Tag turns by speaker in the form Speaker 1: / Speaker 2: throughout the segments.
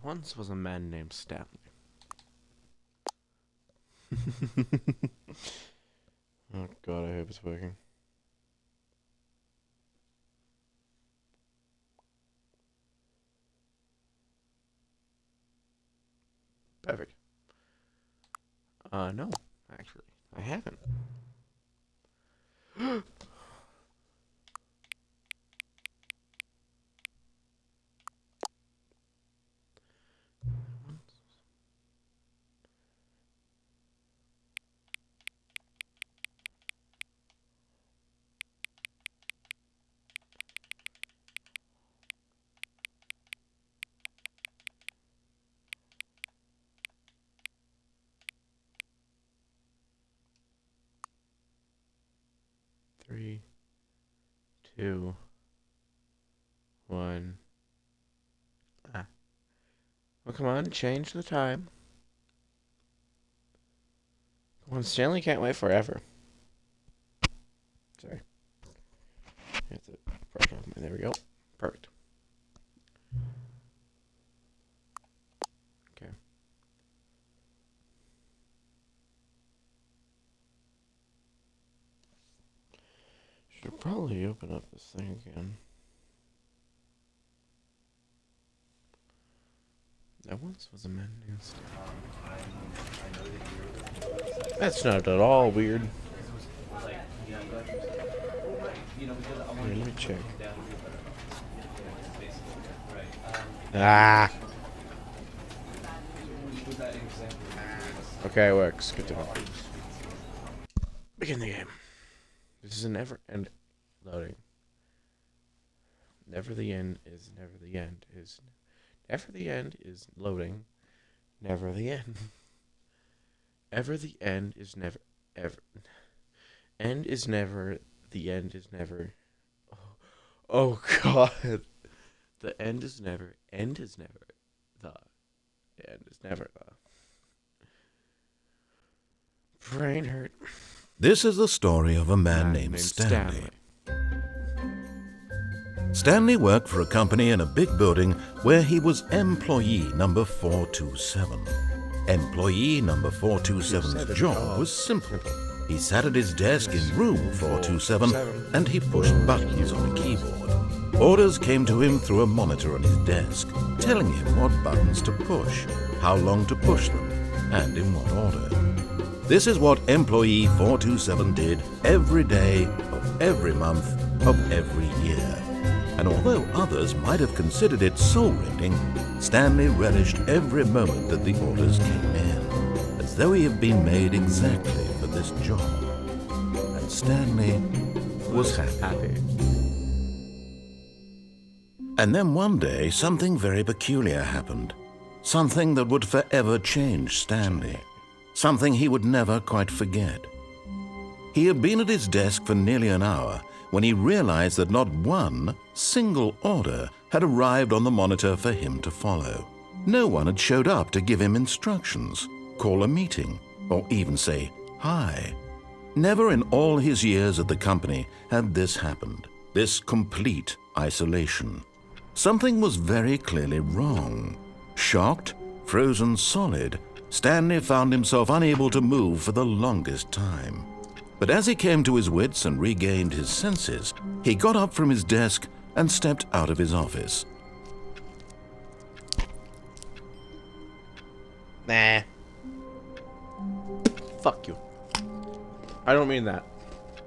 Speaker 1: Once was a man named Stanley. Oh god, I hope it's working. Perfect. No, actually, I haven't. Three, two, one. Ah. Well, come on, change the time. Come on, Stanley can't wait forever. Sorry. I have to brush off my. There we go. Perfect. Okay. Should probably open up this thing again. There once was a man named Stanley. That's not at all weird. Here, let me check. Ah. Okay, it works. Good to know. Begin the game. This is a never-end loading. Never the end is never the end is never the end is loading. Never the end. Ever the end is never ever. End is never. The end is never. Oh God. The end is never. End is never. The end is never the. Brain hurt.
Speaker 2: This is the story of a man named Stanley. Stanley worked for a company in a big building where he was employee number 427. Employee number 427's job was simple. He sat at his desk in room 427 and he pushed buttons on a keyboard. Orders came to him through a monitor on his desk, telling him what buttons to push, how long to push them, and in what order. This is what employee 427 did every day of every month of every year. And although others might have considered it soul-rending, Stanley relished every moment that the orders came in, as though he had been made exactly for this job. And Stanley was happy. And then one day, something very peculiar happened. Something that would forever change Stanley. Something he would never quite forget. He had been at his desk for nearly an hour when he realized that not one single order had arrived on the monitor for him to follow. No one had showed up to give him instructions, call a meeting, or even say hi. Never in all his years at the company had this happened, this complete isolation. Something was very clearly wrong. Shocked, frozen solid, Stanley found himself unable to move for the longest time. But as he came to his wits and regained his senses, he got up from his desk and stepped out of his office.
Speaker 1: Nah. Fuck you. I don't mean that.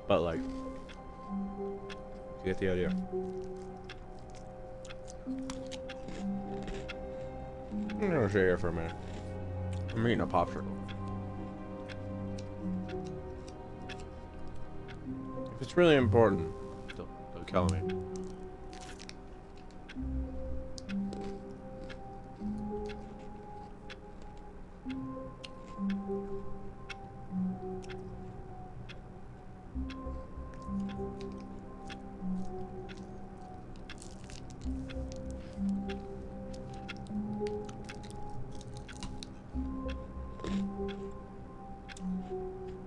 Speaker 1: But like, you get the idea. I'm gonna stay here for a minute. I'm eating a popsicle. If it's really important, don't kill me.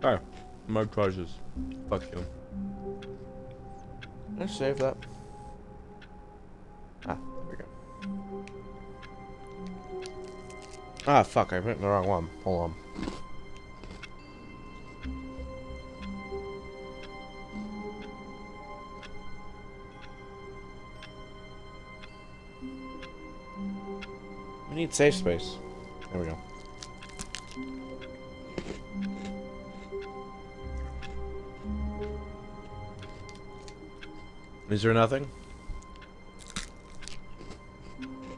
Speaker 1: Alright, my choices. Fuck you. Let's save that. Ah, there we go. Ah, fuck, I went the wrong one. Hold on. We need safe space. There we go. Is there nothing?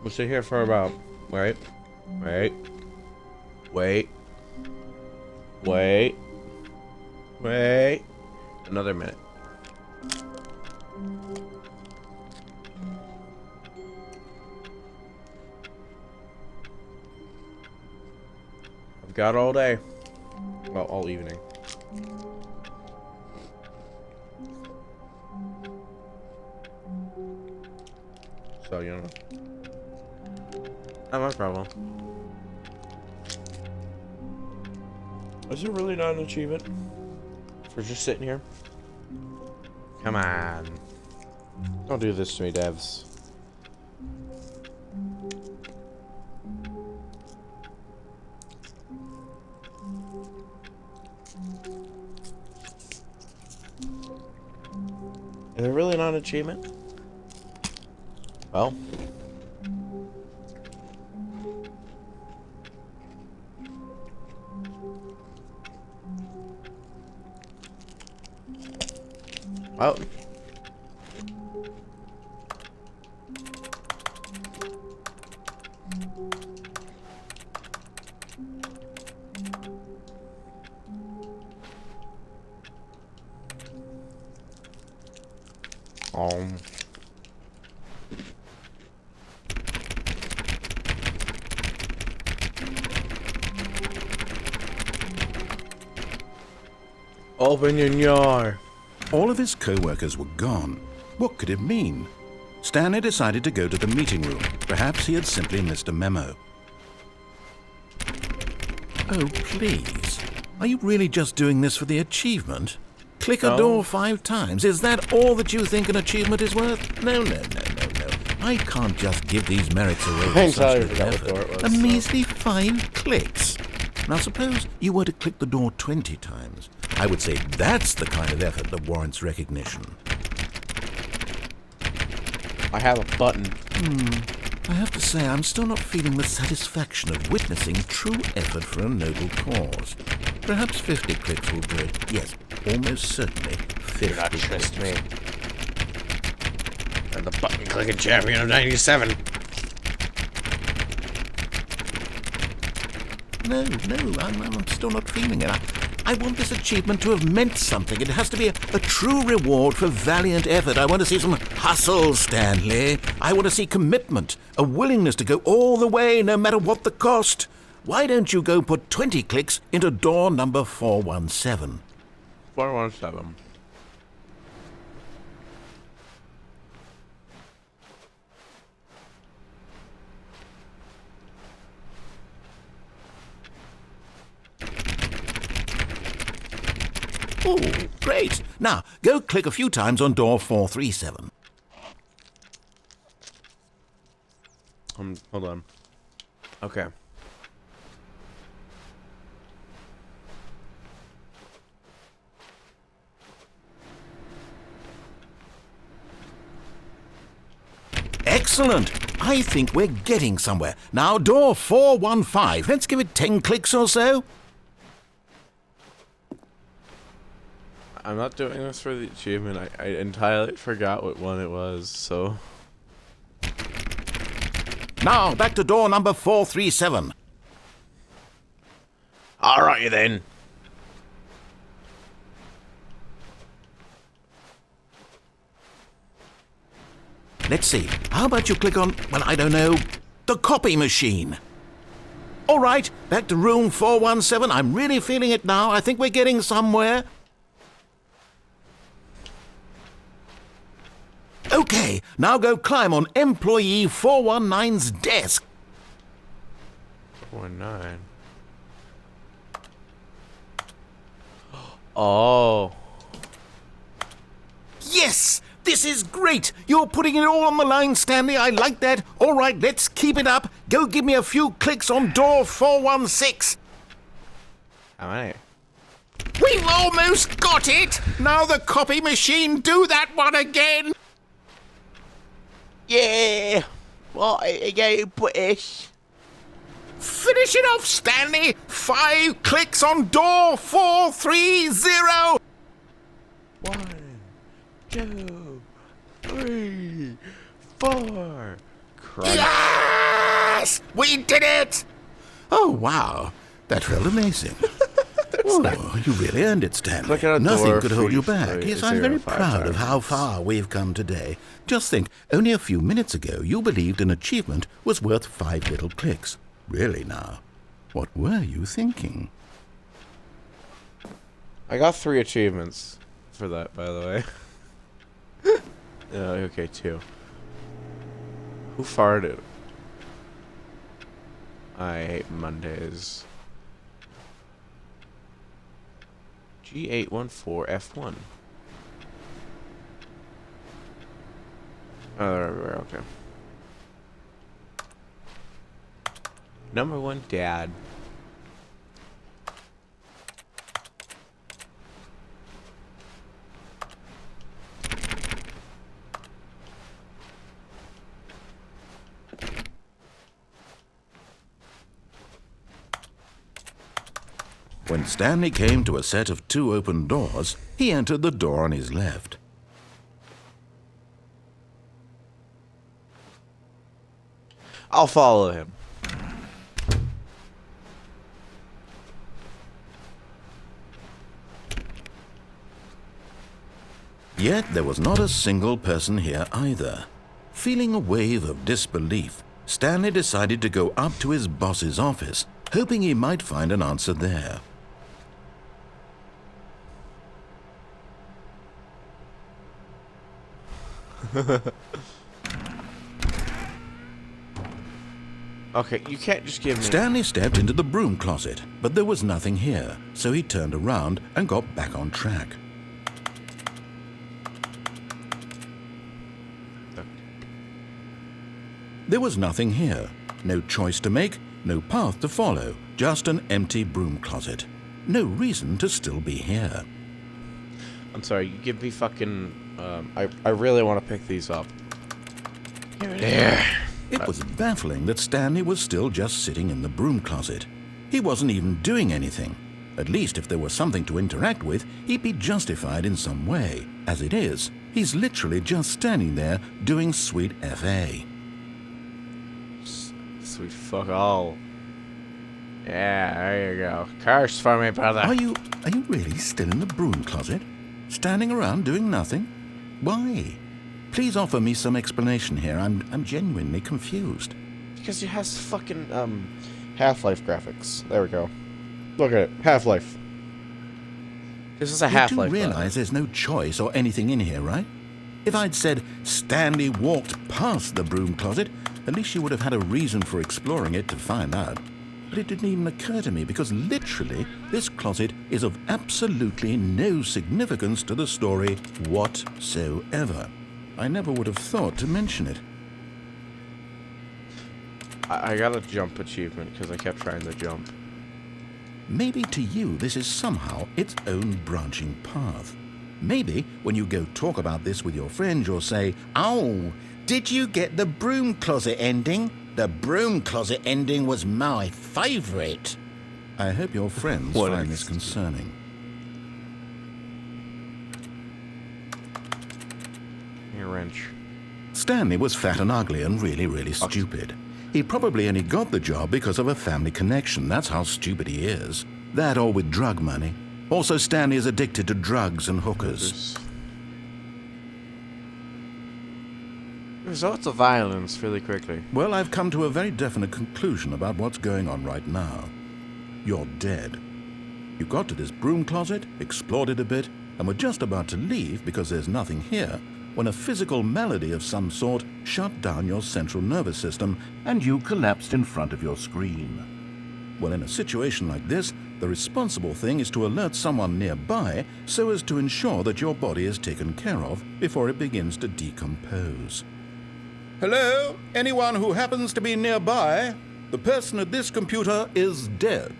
Speaker 1: We'll sit here for about... Wait. Another minute. I've got all day. Well, all evening. So, you know. Not my problem. Is it really not an achievement? For just sitting here? Come on. Don't do this to me, devs. Is it really not an achievement? Well. Well. Open your door.
Speaker 2: All of his co-workers were gone. What could it mean? Stanley decided to go to the meeting room. Perhaps he had simply missed a memo. Oh, please. Are you really just doing this for the achievement? Click a door 5 times. Is that all that you think an achievement is worth? No. I can't just give these merits away for such little effort. A measly 5 clicks. Now suppose you were to click the door 20 times. I would say that's the kind of effort that warrants recognition.
Speaker 1: I have a button.
Speaker 2: I have to say, I'm still not feeling the satisfaction of witnessing true effort for a noble cause. Perhaps 50 clicks will do it. Yes, almost certainly 50
Speaker 1: Do not trust
Speaker 2: clicks.
Speaker 1: me. I'm the button-clicking champion of 97.
Speaker 2: No, I'm still not feeling it. I want this achievement to have meant something. It has to be a true reward for valiant effort. I want to see some hustle, Stanley. I want to see commitment, a willingness to go all the way, no matter what the cost. Why don't you go put 20 clicks into door number 417?
Speaker 1: 417.
Speaker 2: Oh, great. Now, go click a few times on door 437.
Speaker 1: Hold on. Okay.
Speaker 2: Excellent. I think we're getting somewhere. Now, door 415. Let's give it 10 clicks or so.
Speaker 1: I'm not doing this for the achievement. I entirely forgot what one it was, so...
Speaker 2: Now, back to door number 437.
Speaker 1: Alright then.
Speaker 2: Let's see. How about you click on, well, I don't know, the copy machine? All right, back to room 417. I'm really feeling it now. I think we're getting somewhere. Okay, now go climb on employee 419's desk.
Speaker 1: 49. Oh.
Speaker 2: Yes! This is great! You're putting it all on the line, Stanley. I like that. All right, let's keep it up. Go give me a few clicks on door 416.
Speaker 1: How many?
Speaker 2: We've almost got it! Now the copy machine, do that one again!
Speaker 1: Yeah! What are you British?
Speaker 2: Finish it off, Stanley! 5 clicks on door 430!
Speaker 1: 1, 2, 3, 4. Christ.
Speaker 2: Yes! We did it! Oh, wow. That felt amazing. Oh, you really earned it, Stanley.
Speaker 1: Click on a
Speaker 2: Nothing
Speaker 1: door,
Speaker 2: could hold you
Speaker 1: free,
Speaker 2: back.
Speaker 1: free,
Speaker 2: Yes, I'm
Speaker 1: 0,
Speaker 2: very
Speaker 1: 5
Speaker 2: proud of
Speaker 1: times.
Speaker 2: how far we've come today. Just think, only a few minutes ago you believed an achievement was worth 5 little clicks. Really now, what were you thinking?
Speaker 1: I got 3 achievements for that, by the way. Okay, 2. Who farted? I hate Mondays. G814F1. Oh, they're everywhere, okay. Number 1, Dad.
Speaker 2: When Stanley came to a set of 2 open doors, he entered the door on his left.
Speaker 1: I'll follow him.
Speaker 2: Yet there was not a single person here either. Feeling a wave of disbelief, Stanley decided to go up to his boss's office, hoping he might find an answer there.
Speaker 1: Okay, you can't just give me...
Speaker 2: Stanley stepped into the broom closet, but there was nothing here, so he turned around and got back on track. There was nothing here. No choice to make, no path to follow, just an empty broom closet. No reason to still be here.
Speaker 1: I'm sorry, you give me fucking... I really want to pick these up. There.
Speaker 2: It was baffling that Stanley was still just sitting in the broom closet. He wasn't even doing anything. At least if there was something to interact with, he'd be justified in some way. As it is, he's literally just standing there doing sweet FA.
Speaker 1: Sweet fuck all. Yeah, there you go. Curse for me, brother.
Speaker 2: Are you really still in the broom closet? Standing around doing nothing? Why? Please offer me some explanation here. I'm genuinely confused.
Speaker 1: Because it has fucking, Half-Life graphics. There we go. Look at it. Half-Life. This is a Half-Life.
Speaker 2: You do realize there's no choice or anything in here, right? If I'd said Stanley walked past the broom closet, at least you would have had a reason for exploring it to find out. But it didn't even occur to me because literally this closet is of absolutely no significance to the story whatsoever. I never would have thought to mention it.
Speaker 1: I got a jump achievement because I kept trying to jump.
Speaker 2: Maybe to you this is somehow its own branching path. Maybe when you go talk about this with your friends you'll say, "Oh, did you get the broom closet ending? The broom closet ending was my favourite." I hope your friends
Speaker 1: What
Speaker 2: find
Speaker 1: an
Speaker 2: this concerning.
Speaker 1: Here, wrench.
Speaker 2: Stanley was fat and ugly and really stupid. He probably only got the job because of a family connection. That's how stupid he is. That or with drug money. Also, Stanley is addicted to drugs and hookers.
Speaker 1: Results of violence really quickly.
Speaker 2: Well, I've come to a very definite conclusion about what's going on right now. You're dead. You got to this broom closet, explored it a bit, and were just about to leave because there's nothing here, when a physical malady of some sort shut down your central nervous system and you collapsed in front of your screen. Well, in a situation like this, the responsible thing is to alert someone nearby so as to ensure that your body is taken care of before it begins to decompose. Hello? Anyone who happens to be nearby? The person at this computer is dead.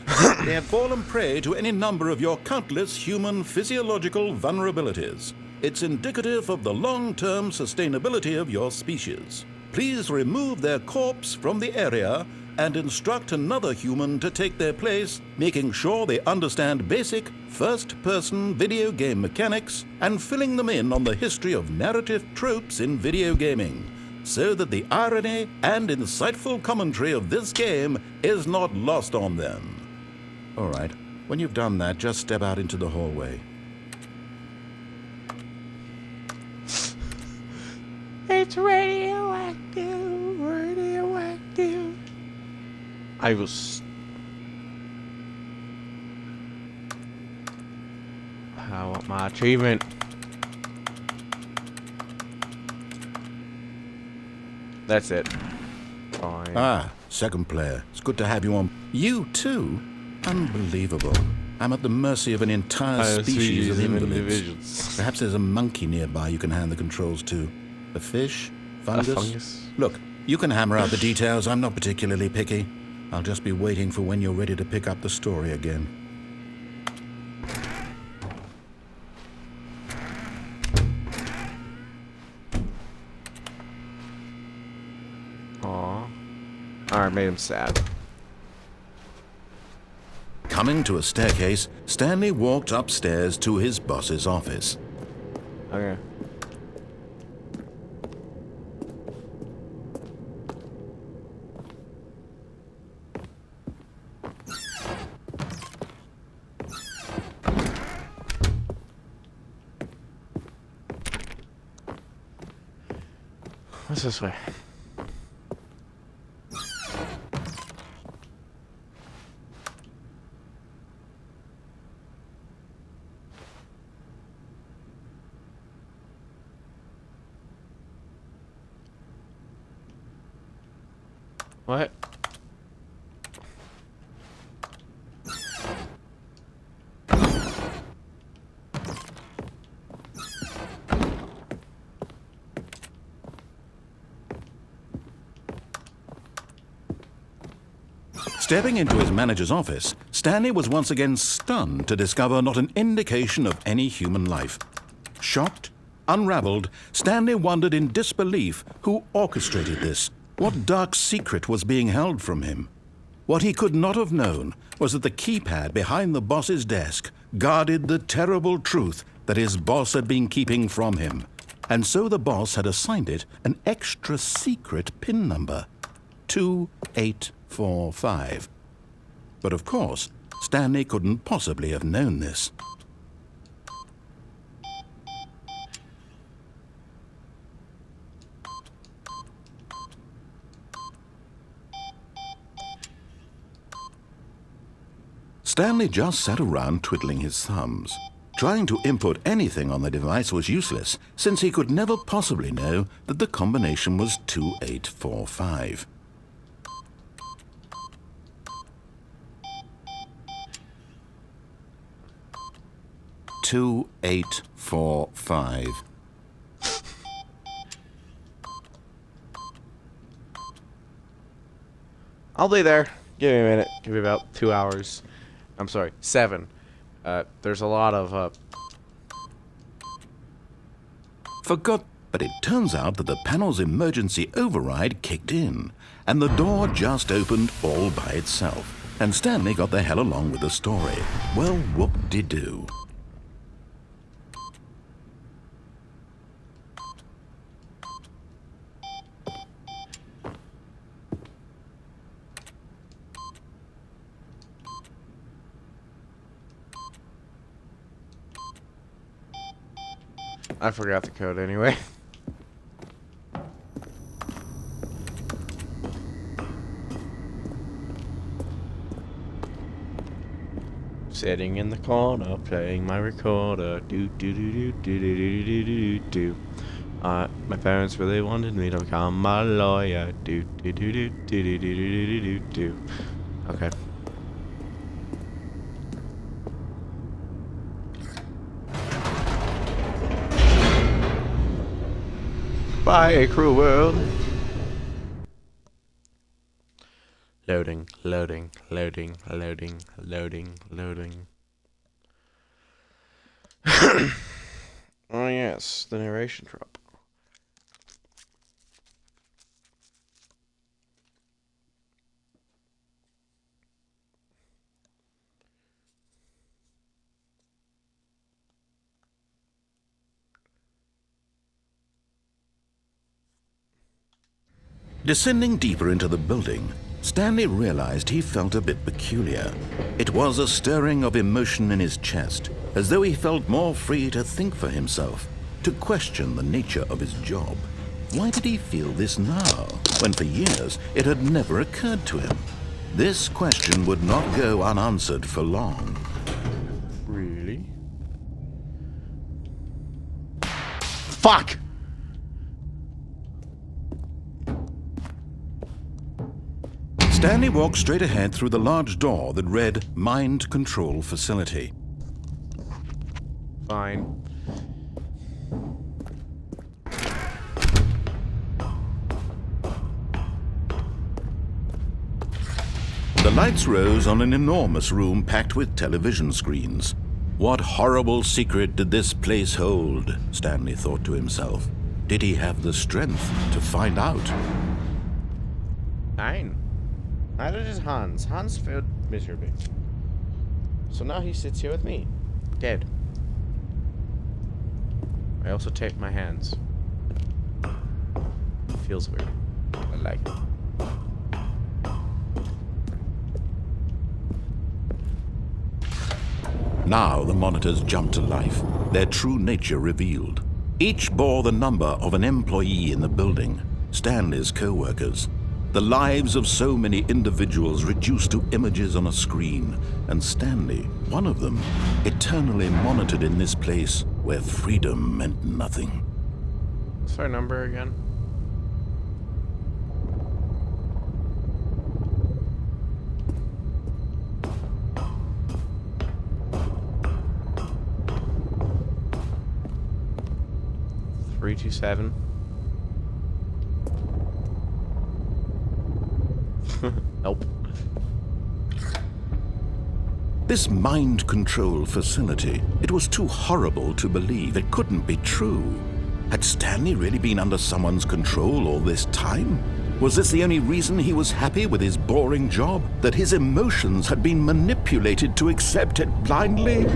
Speaker 2: They have fallen prey to any number of your countless human physiological vulnerabilities. It's indicative of the long-term sustainability of your species. Please remove their corpse from the area and instruct another human to take their place, making sure they understand basic first-person video game mechanics and filling them in on the history of narrative tropes in video gaming, so that the irony and insightful commentary of this game is not lost on them. All right, when you've done that, just step out into the hallway.
Speaker 1: It's radioactive, radioactive. I was... I want my achievement. That's it. Fine.
Speaker 2: Ah, second player. It's good to have you on. You too? Unbelievable. I'm at the mercy of an entire species of invalids. Perhaps there's a monkey nearby you can hand the controls to. A fish? Fungus?
Speaker 1: A fungus?
Speaker 2: Look, you can hammer out the details. I'm not particularly picky. I'll just be waiting for when you're ready to pick up the story again.
Speaker 1: Aw. Alright, made him sad.
Speaker 2: Coming to a staircase, Stanley walked upstairs to his boss's office.
Speaker 1: Okay. What's this way? What?
Speaker 2: Stepping into his manager's office, Stanley was once again stunned to discover not an indication of any human life. Shocked, unraveled, Stanley wondered in disbelief who orchestrated this. What dark secret was being held from him? What he could not have known was that the keypad behind the boss's desk guarded the terrible truth that his boss had been keeping from him. And so the boss had assigned it an extra secret PIN number, 2845. But of course, Stanley couldn't possibly have known this. Stanley just sat around twiddling his thumbs. Trying to input anything on the device was useless, since he could never possibly know that the combination was 2845. Two, 8, 4, 5.
Speaker 1: I'll be there. Give me a minute. Give me about 2 hours. I'm sorry, 7. There's a lot of,
Speaker 2: But it turns out that the panel's emergency override kicked in, and the door just opened all by itself. And Stanley got the hell along with the story. Well, whoop-de-doo.
Speaker 1: I forgot the code anyway. Sitting in the corner, playing my recorder. Do do do do do do do do do do. My parents really wanted me to become a lawyer. Do do do do do do do do do do do. Okay. by a cruel world. Loading, loading, loading, loading, loading, loading. Oh yes, the narration drop.
Speaker 2: Descending deeper into the building, Stanley realized he felt a bit peculiar. It was a stirring of emotion in his chest, as though he felt more free to think for himself, to question the nature of his job. Why did he feel this now, when for years it had never occurred to him? This question would not go unanswered for long.
Speaker 1: Really? Fuck!
Speaker 2: Stanley walked straight ahead through the large door that read Mind Control Facility.
Speaker 1: Fine.
Speaker 2: The lights rose on an enormous room packed with television screens. What horrible secret did this place hold? Stanley thought to himself. Did he have the strength to find out?
Speaker 1: Nein. Neither does Hans. Hans failed miserably. So now he sits here with me. Dead. I also tape my hands. Feels weird. I like it.
Speaker 2: Now the monitors jumped to life, their true nature revealed. Each bore the number of an employee in the building, Stanley's co-workers. The lives of so many individuals reduced to images on a screen, and Stanley, one of them, eternally monitored in this place where freedom meant nothing.
Speaker 1: What's our number again? Three, 2, 7. Nope.
Speaker 2: This mind control facility, it was too horrible to believe. It couldn't be true. Had Stanley really been under someone's control all this time? Was this the only reason he was happy with his boring job? That his emotions had been manipulated to accept it blindly?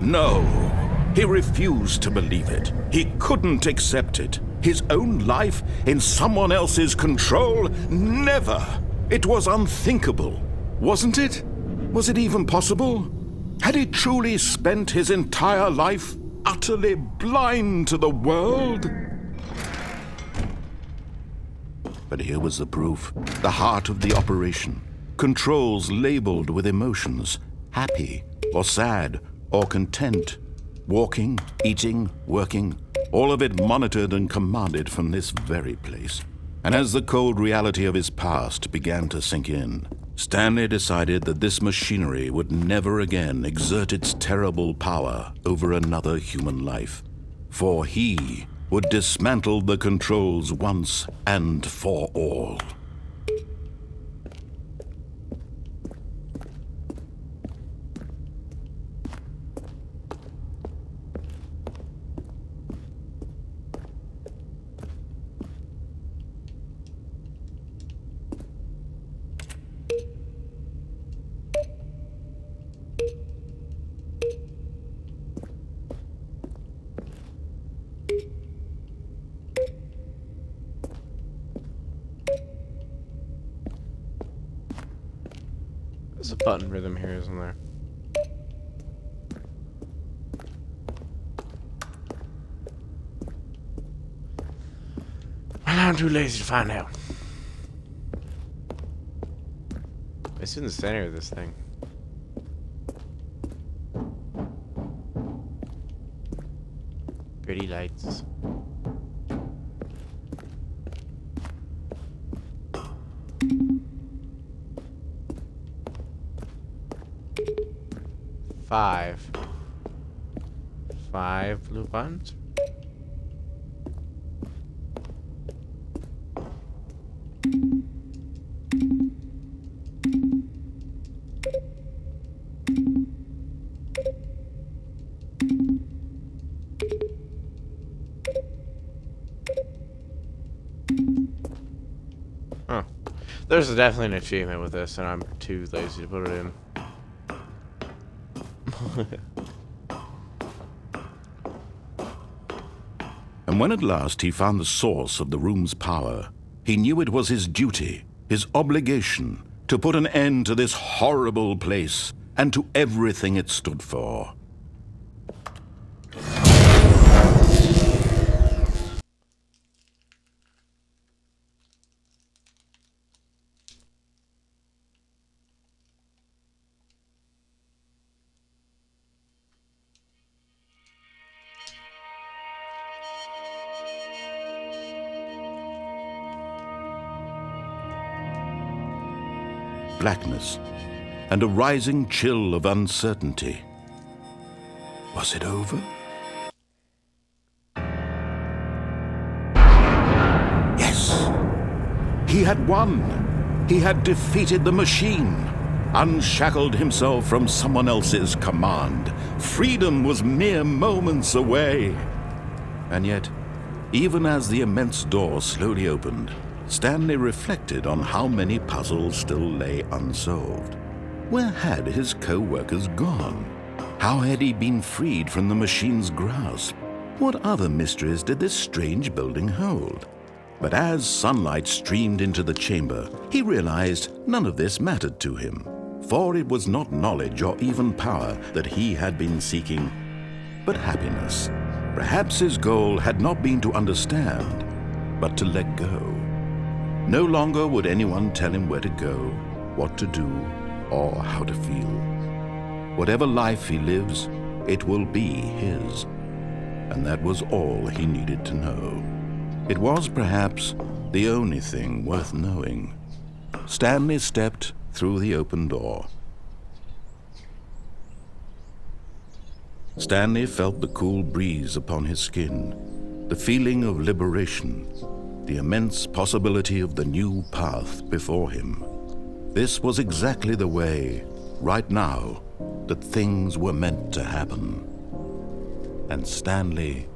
Speaker 2: No. He refused to believe it. He couldn't accept it. His own life in someone else's control? Never! It was unthinkable, wasn't it? Was it even possible? Had he truly spent his entire life utterly blind to the world? But here was the proof, the heart of the operation. Controls labeled with emotions, happy or sad or content. Walking, eating, working, all of it monitored and commanded from this very place. And as the cold reality of his past began to sink in, Stanley decided that this machinery would never again exert its terrible power over another human life. For he would dismantle the controls once and for all.
Speaker 1: There's a button rhythm here, isn't there? Well, I'm too lazy to find out. It's in the center of this thing. Pretty lights. Five blue buttons. There's definitely an achievement with this, and I'm too lazy to put it in.
Speaker 2: And when at last he found the source of the room's power, he knew it was his duty, his obligation, to put an end to this horrible place and to everything it stood for. Blackness and a rising chill of uncertainty. Was it over? Yes! He had won! He had defeated the machine, unshackled himself from someone else's command. Freedom was mere moments away. And yet, even as the immense door slowly opened, Stanley reflected on how many puzzles still lay unsolved. Where had his co-workers gone? How had he been freed from the machine's grasp? What other mysteries did this strange building hold? But as sunlight streamed into the chamber, he realized none of this mattered to him, for it was not knowledge or even power that he had been seeking, but happiness. Perhaps his goal had not been to understand, but to let go. No longer would anyone tell him where to go, what to do, or how to feel. Whatever life he lives, it will be his. And that was all he needed to know. It was perhaps the only thing worth knowing. Stanley stepped through the open door. Stanley felt the cool breeze upon his skin, the feeling of liberation, the immense possibility of the new path before him. This was exactly the way, right now, that things were meant to happen. And Stanley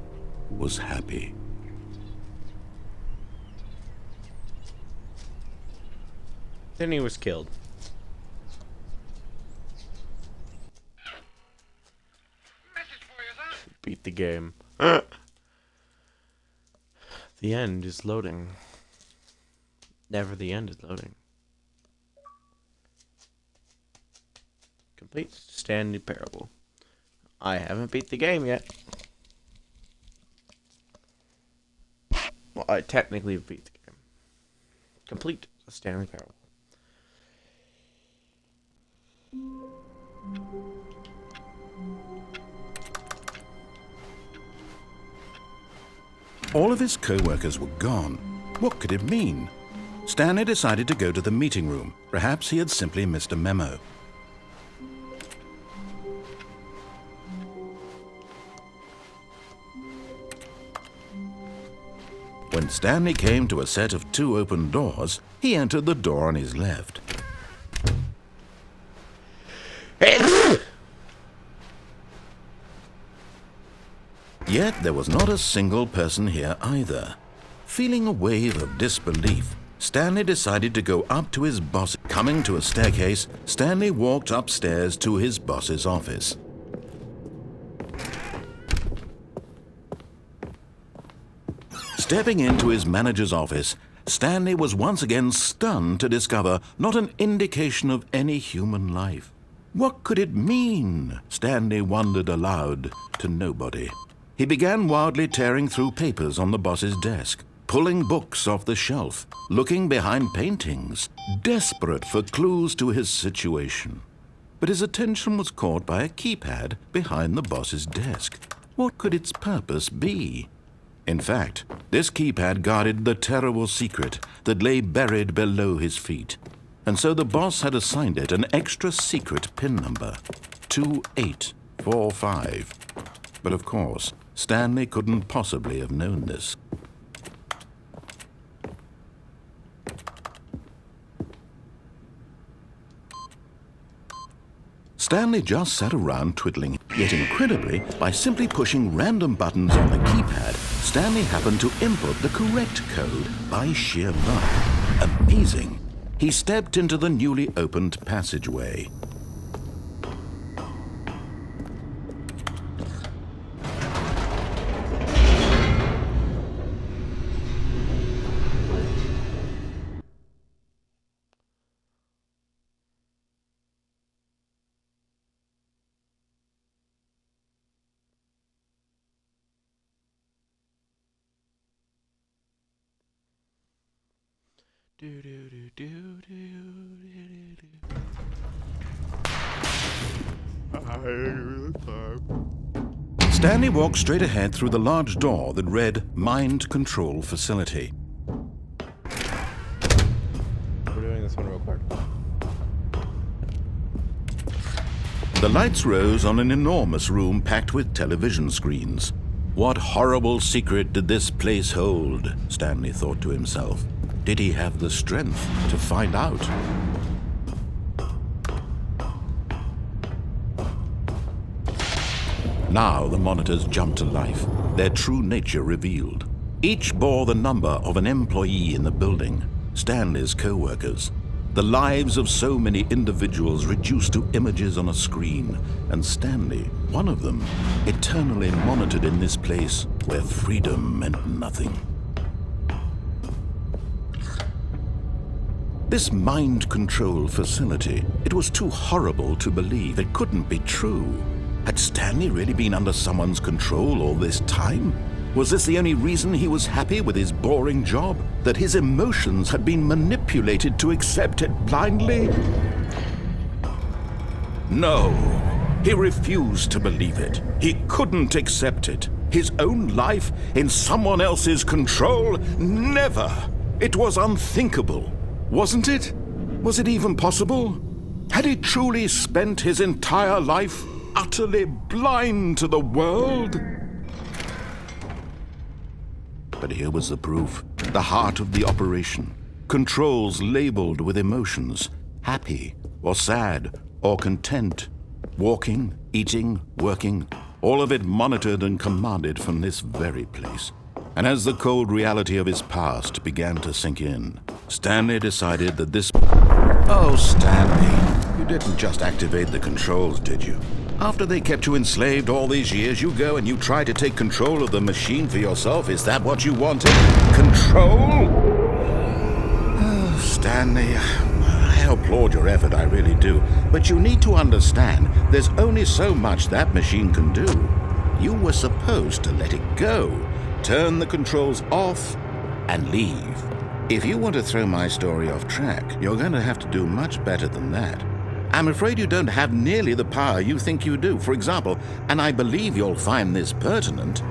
Speaker 2: was happy.
Speaker 1: Then he was killed. Beat the game. The end is loading. Never the end is loading. Complete Stanley Parable. I haven't beat the game yet. Well, I technically beat the game. Complete Stanley Parable.
Speaker 2: All of his co-workers were gone. What could it mean? Stanley decided to go to the meeting room. Perhaps he had simply missed a memo. When Stanley came to a set of 2 open doors, he entered the door on his left. Yet there was not a single person here either. Feeling a wave of disbelief, Stanley decided to go up to his boss. Coming to a staircase, Stanley walked upstairs to his boss's office. Stepping into his manager's office, Stanley was once again stunned to discover not an indication of any human life. What could it mean? Stanley wondered aloud to nobody. He began wildly tearing through papers on the boss's desk, pulling books off the shelf, looking behind paintings, desperate for clues to his situation. But his attention was caught by a keypad behind the boss's desk. What could its purpose be? In fact, this keypad guarded the terrible secret that lay buried below his feet. And so the boss had assigned it an extra secret PIN number, 2845. But of course, Stanley couldn't possibly have known this. Stanley just sat around twiddling, yet incredibly, by simply pushing random buttons on the keypad, Stanley happened to input the correct code by sheer luck. Amazing! he stepped into the newly opened passageway.
Speaker 1: Do do do do do do do.
Speaker 2: Stanley walked straight ahead through the large door that read Mind Control Facility.
Speaker 1: We're doing this one real quick.
Speaker 2: The lights rose on an enormous room packed with television screens. What horrible secret did this place hold? Stanley thought to himself. Did he have the strength to find out? Now the monitors jumped to life, their true nature revealed. Each bore the number of an employee in the building, Stanley's co-workers. The lives of so many individuals reduced to images on a screen, and Stanley, one of them, eternally monitored in this place where freedom meant nothing. This mind control facility, it was too horrible to believe. It couldn't be true. Had Stanley really been under someone's control all this time? Was this the only reason he was happy with his boring job? That his emotions had been manipulated to accept it blindly? No, he refused to believe it. He couldn't accept it. His own life in someone else's control? Never! It was unthinkable. Wasn't it? Was it even possible? Had he truly spent his entire life utterly blind to the world? But here was the proof, the heart of the operation. Controls labeled with emotions, happy or sad or content. Walking, eating, working, all of it monitored and commanded from this very place. And as the cold reality of his past began to sink in, Stanley decided that this... Oh, Stanley, you didn't just activate the controls, did you? After they kept you enslaved all these years, you go and you try to take control of the machine for yourself. Is that what you wanted? Control? Oh, Stanley, I applaud your effort, I really do. But you need to understand, there's only so much that machine can do. You were supposed to let it go. Turn the controls off and leave. If you want to throw my story off track, you're going to have to do much better than that. I'm afraid you don't have nearly the power you think you do. For example, and I believe you'll find this pertinent,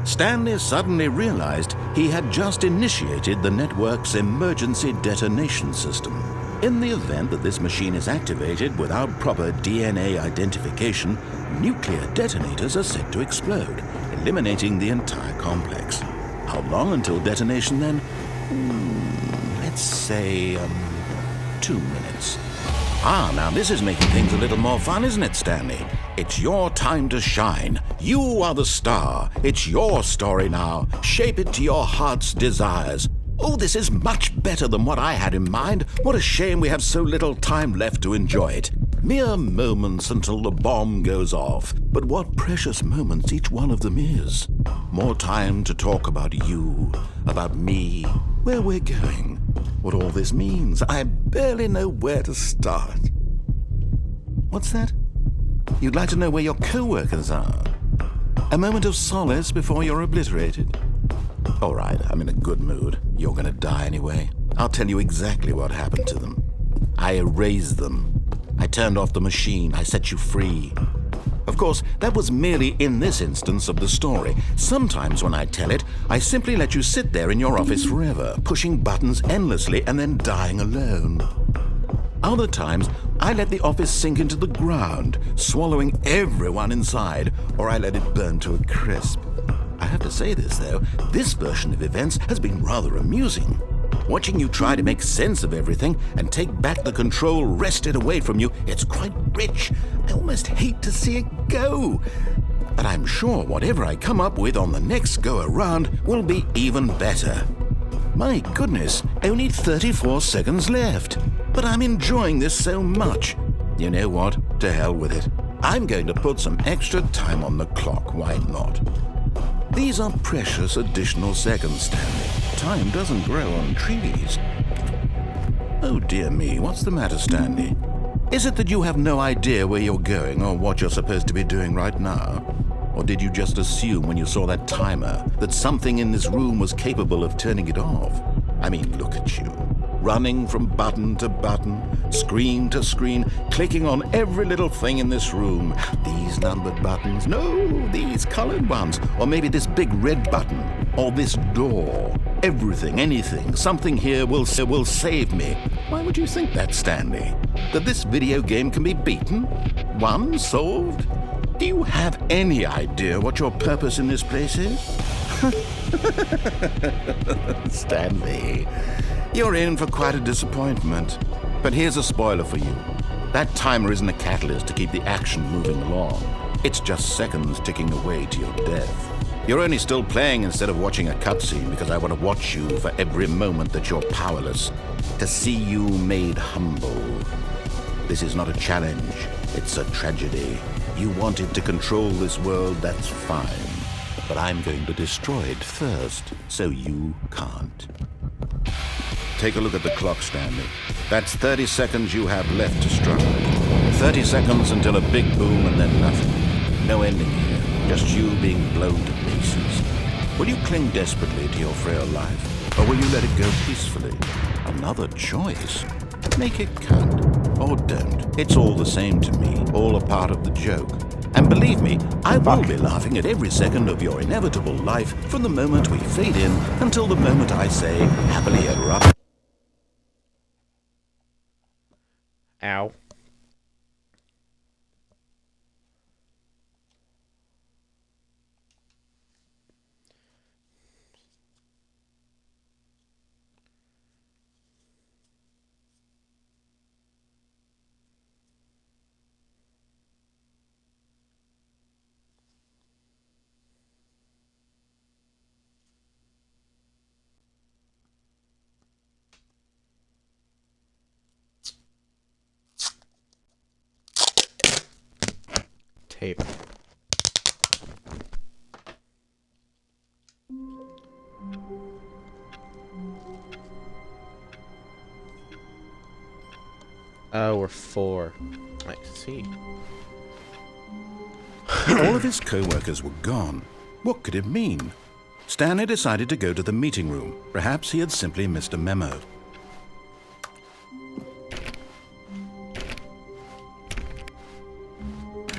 Speaker 2: Stanley suddenly realized he had just initiated the network's emergency detonation system. In the event that this machine is activated without proper DNA identification, nuclear detonators are set to explode, eliminating the entire complex. How long until detonation then? Let's say, 2 minutes. Now this is making things a little more fun, isn't it, Stanley? It's your time to shine. You are the star. It's your story now. Shape it to your heart's desires. Oh, this is much better than what I had in mind. What a shame we have so little time left to enjoy it. Mere moments until the bomb goes off. But what precious moments each one of them is. More time to talk about you, about me, where we're going, what all this means. I barely know where to start. What's that? You'd like to know where your co-workers are? A moment of solace before you're obliterated? All right, I'm in a good mood. You're gonna die anyway. I'll tell you exactly what happened to them. I erased them. I turned off the machine. I set you free. Of course, that was merely in this instance of the story. Sometimes when I tell it, I simply let you sit there in your office forever, pushing buttons endlessly and then dying alone. Other times, I let the office sink into the ground, swallowing everyone inside, or I let it burn to a crisp. I have to say this, though, this version of events has been rather amusing. Watching you try to make sense of everything and take back the control wrested away from you, it's quite rich. I almost hate to see it go. But I'm sure whatever I come up with on the next go-around will be even better. My goodness, only 34 seconds left. but I'm enjoying this so much. You know what? To hell with it. I'm going to put some extra time on the clock. Why not? These are precious additional seconds, Stanley. Time doesn't grow on trees. Oh dear me, what's the matter, Stanley? Is it that you have no idea where you're going or what you're supposed to be doing right now? Or did you just assume when you saw that timer that something in this room was capable of turning it off? I mean, look at you. Running from button to button, screen to screen, clicking on every little thing in this room. These numbered buttons, no, these colored ones. Or maybe this big red button, or this door. Everything, anything, something here will save me. Why would you think that, Stanley? That this video game can be beaten? Won? Solved? Do you have any idea what your purpose in this place is? Stanley, you're in for quite a disappointment. But here's a spoiler for you. That timer isn't a catalyst to keep the action moving along. It's just seconds ticking away to your death. You're only still playing instead of watching a cutscene because I want to watch you for every moment that you're powerless, to see you made humble. This is not a challenge, it's a tragedy. You wanted to control this world, that's fine. But I'm going to destroy it first, so you can't. Take a look at the clock, Stanley. That's 30 seconds you have left to struggle. 30 seconds until a big boom and then nothing. No ending here, just you being blown to pieces. Will you cling desperately to your frail life, or will you let it go peacefully? Another choice. Make it count, or don't. It's all the same to me, all a part of the joke. And believe me, I will be laughing at every second of your inevitable life from the moment we fade in until the moment I say, happily ever after.
Speaker 1: Ow. Tape. Oh, we're 4. I see.
Speaker 2: All of his co-workers were gone. What could it mean? Stanley decided to go to the meeting room. Perhaps he had simply missed a memo.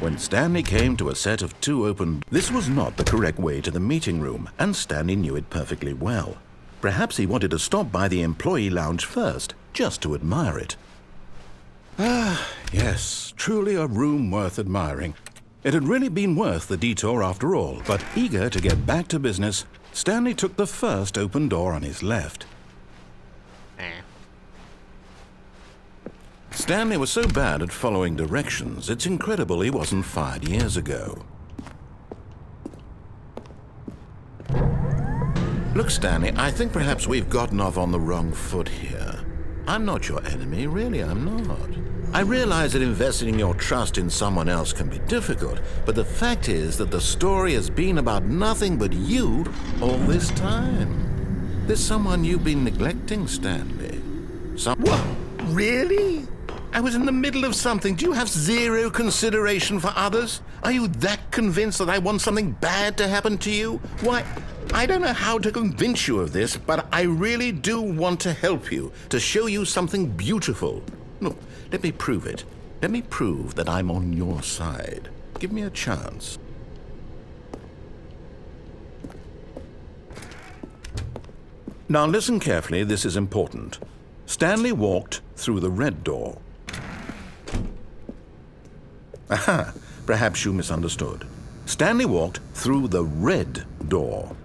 Speaker 2: When Stanley came to a set of 2 open... This was not the correct way to the meeting room, and Stanley knew it perfectly well. Perhaps he wanted to stop by the employee lounge first, just to admire it. Ah, yes, truly a room worth admiring. It had really been worth the detour after all, but eager to get back to business, Stanley took the first open door on his left. Stanley was so bad at following directions, it's incredible he wasn't fired years ago. Look, Stanley, I think perhaps we've gotten off on the wrong foot here. I'm not your enemy, really, I'm not. I realize that investing your trust in someone else can be difficult, but the fact is that the story has been about nothing but you all this time. There's someone you've been neglecting, Stanley. What? Really? I was in the middle of something. Do you have zero consideration for others? Are you that convinced that I want something bad to happen to you? Why, I don't know how to convince you of this, but I really do want to help you, to show you something beautiful. Look, let me prove it. Let me prove that I'm on your side. Give me a chance. Now listen carefully, this is important. Stanley walked through the red door. Aha, perhaps you misunderstood. Stanley walked through the red door.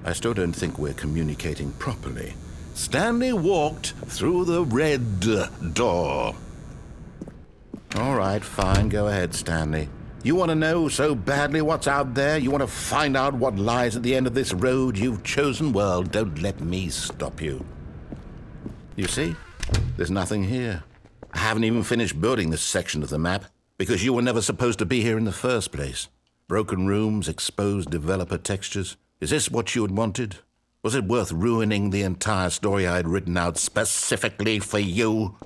Speaker 2: I still don't think we're communicating properly. Stanley walked through the red door. All right, fine, go ahead, Stanley. You want to know so badly what's out there? You want to find out what lies at the end of this road you've chosen? Well, don't let me stop you. You see? There's nothing here. I haven't even finished building this section of the map because you were never supposed to be here in the first place. Broken rooms, exposed developer textures. Is this what you had wanted? Was it worth ruining the entire story I had written out specifically for you?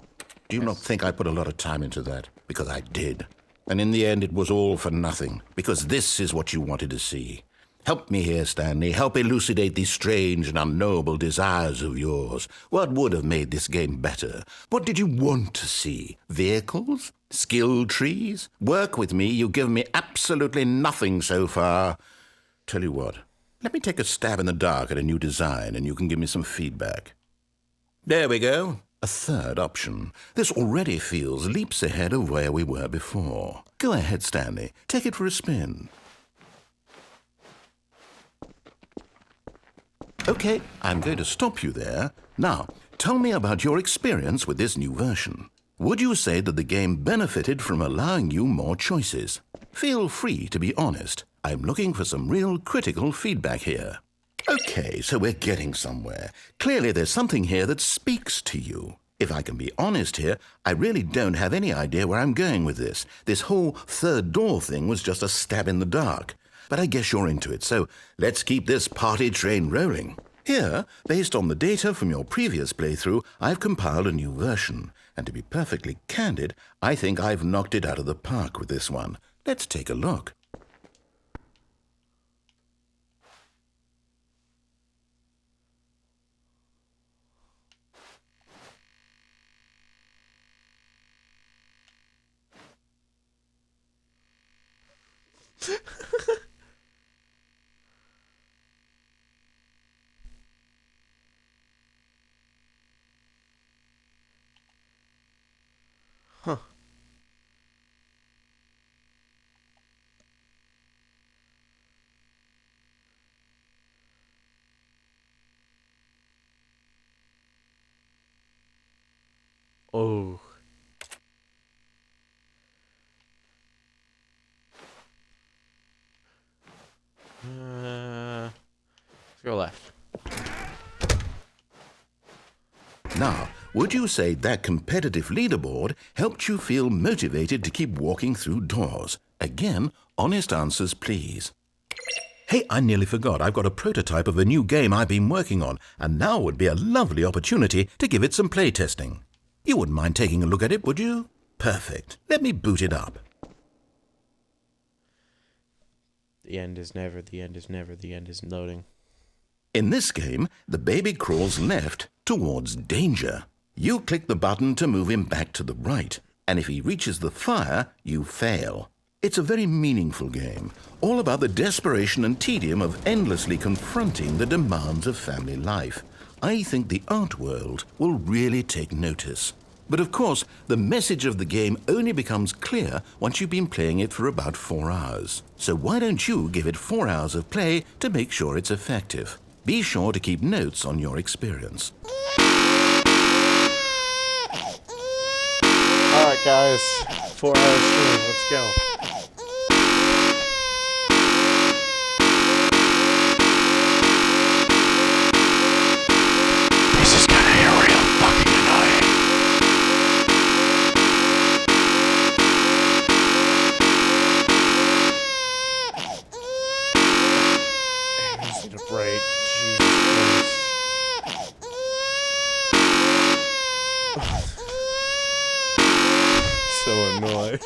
Speaker 2: Do you not think I put a lot of time into that? Because I did. And in the end, it was all for nothing, because this is what you wanted to see. Help me here, Stanley. Help elucidate these strange and unknowable desires of yours. What would have made this game better? What did you want to see? Vehicles? Skill trees? Work with me. You've given me absolutely nothing so far. Tell you what, let me take a stab in the dark at a new design, and you can give me some feedback. There we go. A third option. This already feels leaps ahead of where we were before. Go ahead, Stanley. Take it for a spin. Okay, I'm going to stop you there. Now, tell me about your experience with this new version. Would you say that the game benefited from allowing you more choices? Feel free to be honest. I'm looking for some real critical feedback here. Okay, so we're getting somewhere. Clearly there's something here that speaks to you. If I can be honest here, I really don't have any idea where I'm going with this. This whole third door thing was just a stab in the dark. But I guess you're into it, so let's keep this party train rolling. Here, based on the data from your previous playthrough, I've compiled a new version. And to be perfectly candid, I think I've knocked it out of the park with this one. Let's take a look.
Speaker 1: Huh. Oh. Let's go left.
Speaker 2: Now, would you say that competitive leaderboard helped you feel motivated to keep walking through doors? Again, honest answers, please. Hey, I nearly forgot. I've got a prototype of a new game I've been working on, and now would be a lovely opportunity to give it some playtesting. You wouldn't mind taking a look at it, would you? Perfect. Let me boot it up.
Speaker 1: The end is never, the end is never, the end is loading.
Speaker 2: In this game, the baby crawls left towards danger. You click the button to move him back to the right, and if he reaches the fire, you fail. It's a very meaningful game, all about the desperation and tedium of endlessly confronting the demands of family life. I think the art world will really take notice. But of course, the message of the game only becomes clear once you've been playing it for about 4 hours. So why don't you give it 4 hours of play to make sure it's effective? Be sure to keep notes on your experience.
Speaker 1: Alright guys, 4 hours stream, let's go. This is gonna be real fucking annoying. I just need a break. Jesus Christ. So annoyed.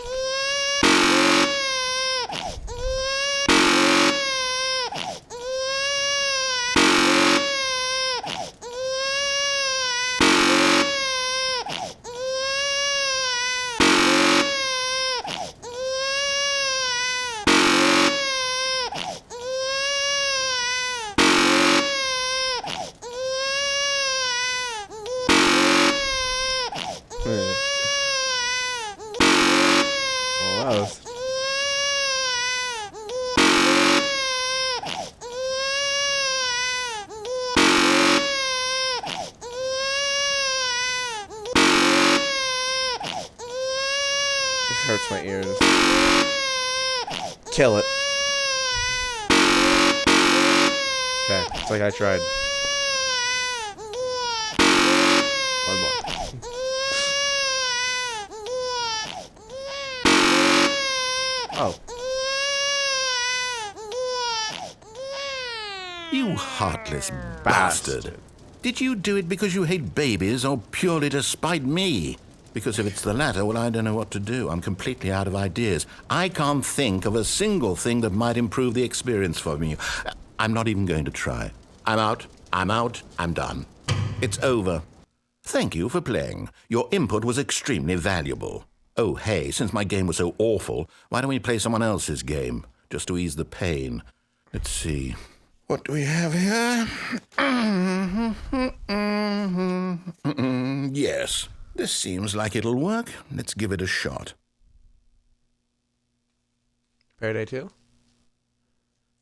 Speaker 1: Hurts my ears. Kill it. Okay, it's like I tried. One more. Oh.
Speaker 2: You heartless bastard. Did you do it because you hate babies or purely to spite me? Because if it's the latter, well, I don't know what to do. I'm completely out of ideas. I can't think of a single thing that might improve the experience for me. I'm not even going to try. I'm out. I'm done. It's over. Thank you for playing. Your input was extremely valuable. Oh, hey, since my game was so awful, why don't we play someone else's game, just to ease the pain? Let's see. What do we have here? Yes, this seems like it'll work. Let's give it a shot.
Speaker 1: Payday 2?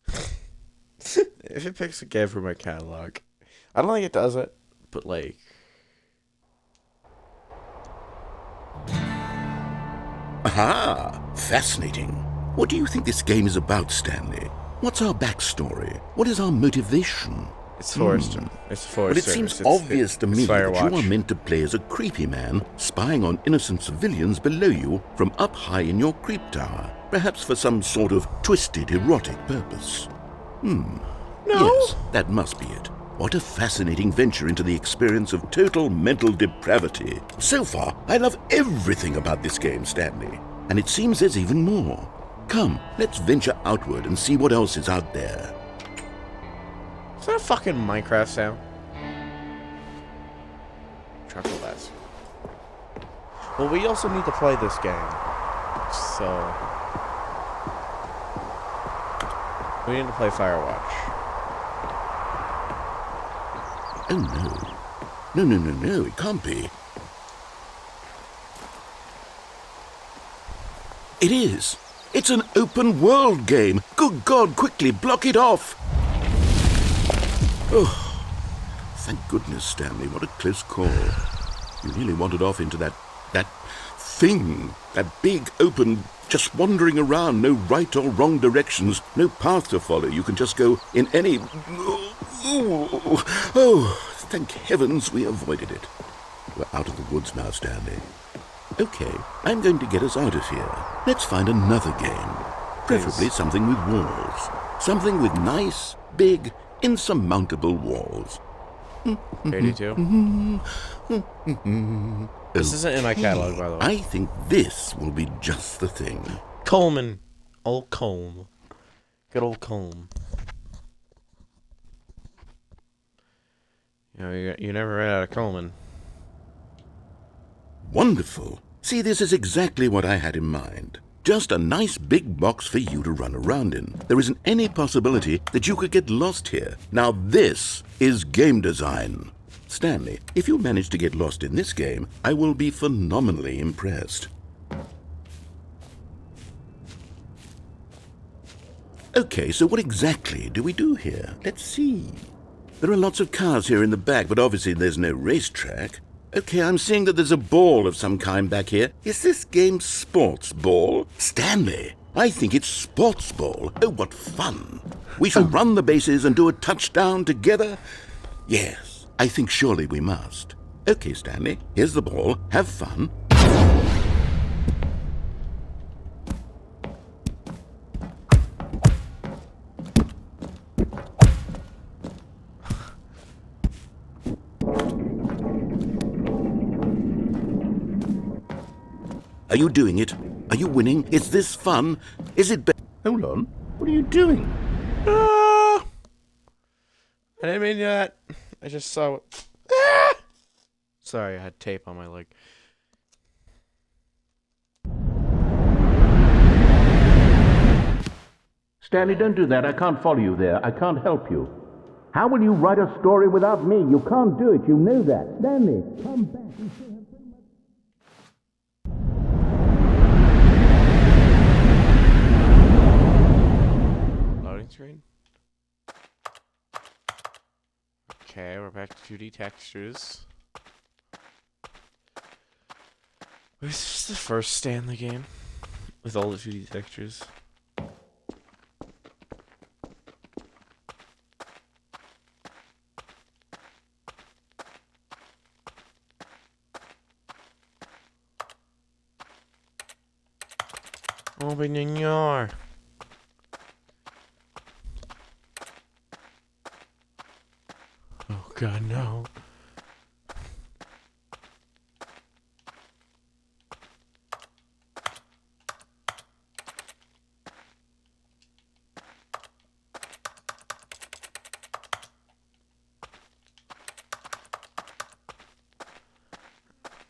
Speaker 1: If it picks a game from my catalog. I don't think it does it, but like...
Speaker 2: Aha! Fascinating. What do you think this game is about, Stanley? What's our backstory? What is our motivation?
Speaker 1: It's Forrester. It's Forrester.
Speaker 2: But it seems obvious to me that you are meant to play as a creepy man, spying on innocent civilians below you from up high in your creep tower, perhaps for some sort of twisted, erotic purpose.
Speaker 1: No.
Speaker 2: Yes, that must be it. What a fascinating venture into the experience of total mental depravity. So far, I love everything about this game, Stanley. And it seems there's even more. Come, let's venture outward and see what else is out there.
Speaker 1: Is that a fucking Minecraft sound? Truckle that. Well, we also need to play this game. So... we need to play Firewatch.
Speaker 2: Oh, no. No, it can't be. It is. It's an open world game. Good God, quickly, block it off. Oh, thank goodness, Stanley. What a close call. You nearly wandered off into that thing. That big, open, just wandering around. No right or wrong directions. No path to follow. You can just go in any... Oh, thank heavens we avoided it. We're out of the woods now, Stanley. Okay, I'm going to get us out of here. Let's find another game. Preferably something with walls. Something with nice, big, insurmountable walls.
Speaker 1: 82. This isn't in my catalog, by the way.
Speaker 2: I think this will be just the thing.
Speaker 1: Coleman. Old Colm. Good old Colm. You know, you never ran out of Coleman.
Speaker 2: Wonderful. See, this is exactly what I had in mind. Just a nice big box for you to run around in. There isn't any possibility that you could get lost here. Now this is game design. Stanley, if you manage to get lost in this game, I will be phenomenally impressed. Okay, so what exactly do we do here? Let's see. There are lots of cars here in the back, but obviously there's no racetrack. Okay, I'm seeing that there's a ball of some kind back here. Is this game sports ball? Stanley, I think it's sports ball. Oh, what fun. We shall run the bases and do a touchdown together? Yes, I think surely we must. Okay, Stanley, here's the ball. Have fun. Are you doing it? Are you winning? Is this fun? Is it Hold on. What are you doing?
Speaker 1: I didn't mean that. I just saw it. Sorry, I had tape on my leg.
Speaker 2: Stanley, don't do that. I can't follow you there. I can't help you. How will you write a story without me? You can't do it. You know that. Stanley, come back. You still have so much...
Speaker 1: Loading screen. Okay, we're back to 2D textures. Was this the first Stanley game with all the 2D textures? Open the door. Oh God, no.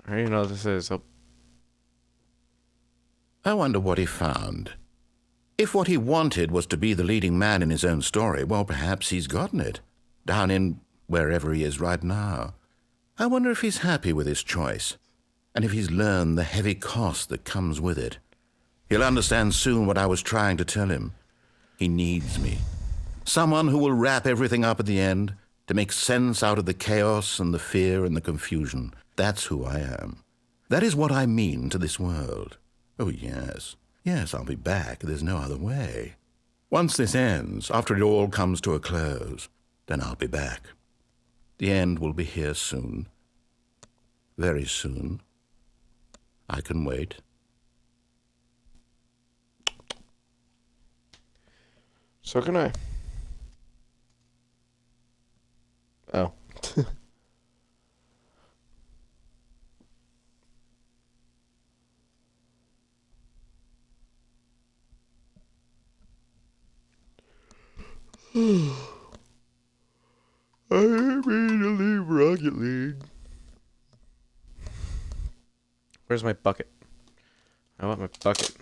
Speaker 1: I already know what this is. Oh.
Speaker 2: I wonder what he found. If what he wanted was to be the leading man in his own story, well, perhaps he's gotten it. Down in wherever he is right now. I wonder if he's happy with his choice, and if he's learned the heavy cost that comes with it. He'll understand soon what I was trying to tell him. He needs me. Someone who will wrap everything up at the end, to make sense out of the chaos and the fear and the confusion. That's who I am. That is what I mean to this world. Oh, yes. Yes, I'll be back. There's no other way. Once this ends, after it all comes to a close, then I'll be back. The end will be here soon. Very soon. I can wait.
Speaker 1: So can I. Oh. I didn't mean to leave Rocket League. Where's my bucket? I want my bucket.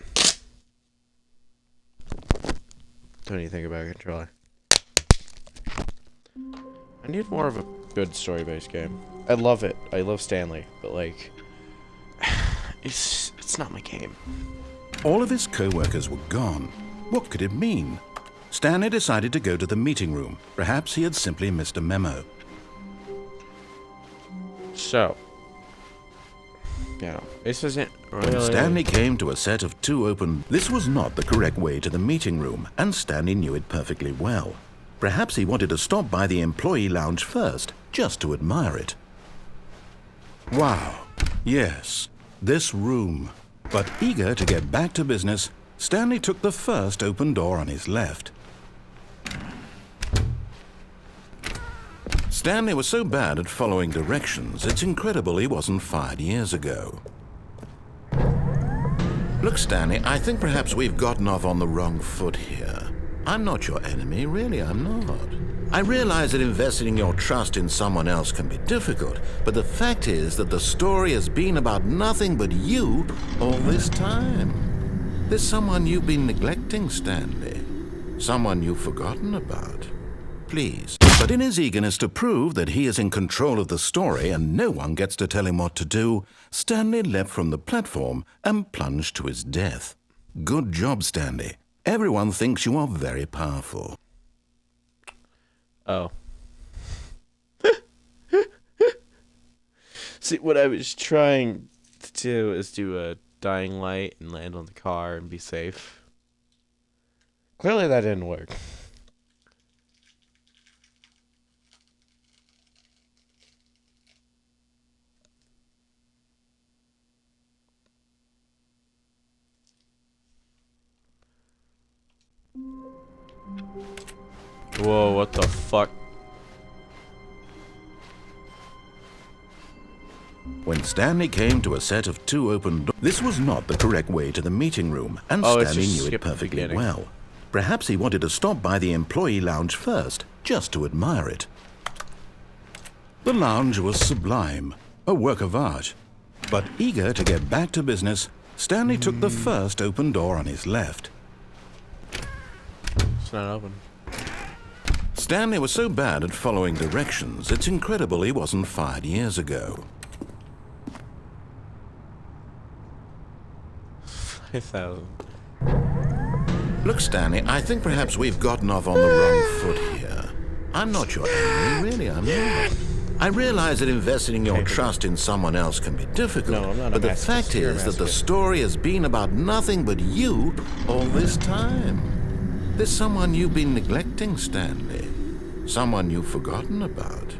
Speaker 1: Don't even think about a controller. I need more of a good story-based game. I love it. I love Stanley, but like, it's not my game.
Speaker 2: All of his co-workers were gone. What could it mean? Stanley decided to go to the meeting room. Perhaps he had simply missed a memo.
Speaker 1: So, this isn't really...
Speaker 2: When Stanley came to a set of two open... This was not the correct way to the meeting room, and Stanley knew it perfectly well. Perhaps he wanted to stop by the employee lounge first, just to admire it. Wow. Yes, this room. But eager to get back to business, Stanley took the first open door on his left. Stanley was so bad at following directions, it's incredible he wasn't fired years ago. Look, Stanley, I think perhaps we've gotten off on the wrong foot here. I'm not your enemy, really, I'm not. I realize that investing your trust in someone else can be difficult, but the fact is that the story has been about nothing but you all this time. There's someone you've been neglecting, Stanley. Someone you've forgotten about. Please. But in his eagerness to prove that he is in control of the story and no one gets to tell him what to do, Stanley leapt from the platform and plunged to his death. Good job, Stanley. Everyone thinks you are very powerful.
Speaker 1: Oh. See, what I was trying to do is do a dying light and land on the car and be safe. Clearly that didn't work. Whoa, what the fuck?
Speaker 2: When Stanley came to a set of two open doors, this was not the correct way to the meeting room, and
Speaker 1: Oh, it's
Speaker 2: Stanley
Speaker 1: just
Speaker 2: knew it
Speaker 1: skip the
Speaker 2: perfectly
Speaker 1: beginning.
Speaker 2: well. Perhaps he wanted to stop by the employee lounge first, just to admire it. The lounge was sublime, a work of art. But eager to get back to business, Stanley took the first open door on his left.
Speaker 1: It's not open.
Speaker 2: Stanley was so bad at following directions, it's incredible he wasn't fired years ago.
Speaker 1: 5,000.
Speaker 2: Look, Stanley, I think perhaps we've gotten off on the wrong foot here. I'm not your enemy, really, I'm not. I realize that investing your trust in someone else can be difficult,
Speaker 1: No, I'm not a
Speaker 2: but the
Speaker 1: masochist.
Speaker 2: fact
Speaker 1: You're a
Speaker 2: is that the
Speaker 1: masochist.
Speaker 2: story has been about nothing but you all this time. There's someone you've been neglecting, Stanley. Someone you've forgotten about.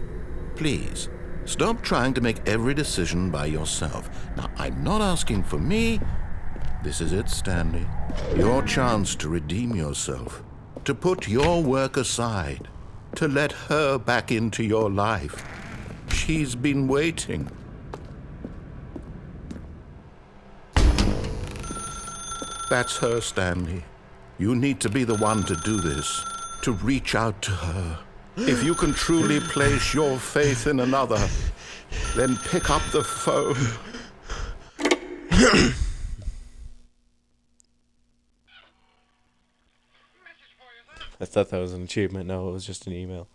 Speaker 2: Please, stop trying to make every decision by yourself. Now, I'm not asking for me, This is it, Stanley. Your chance to redeem yourself, to put your work aside, to let her back into your life. She's been waiting. That's her, Stanley. You need to be the one to do this, to reach out to her. If you can truly place your faith in another, then pick up the phone.
Speaker 1: I thought that was an achievement. No, it was just an email.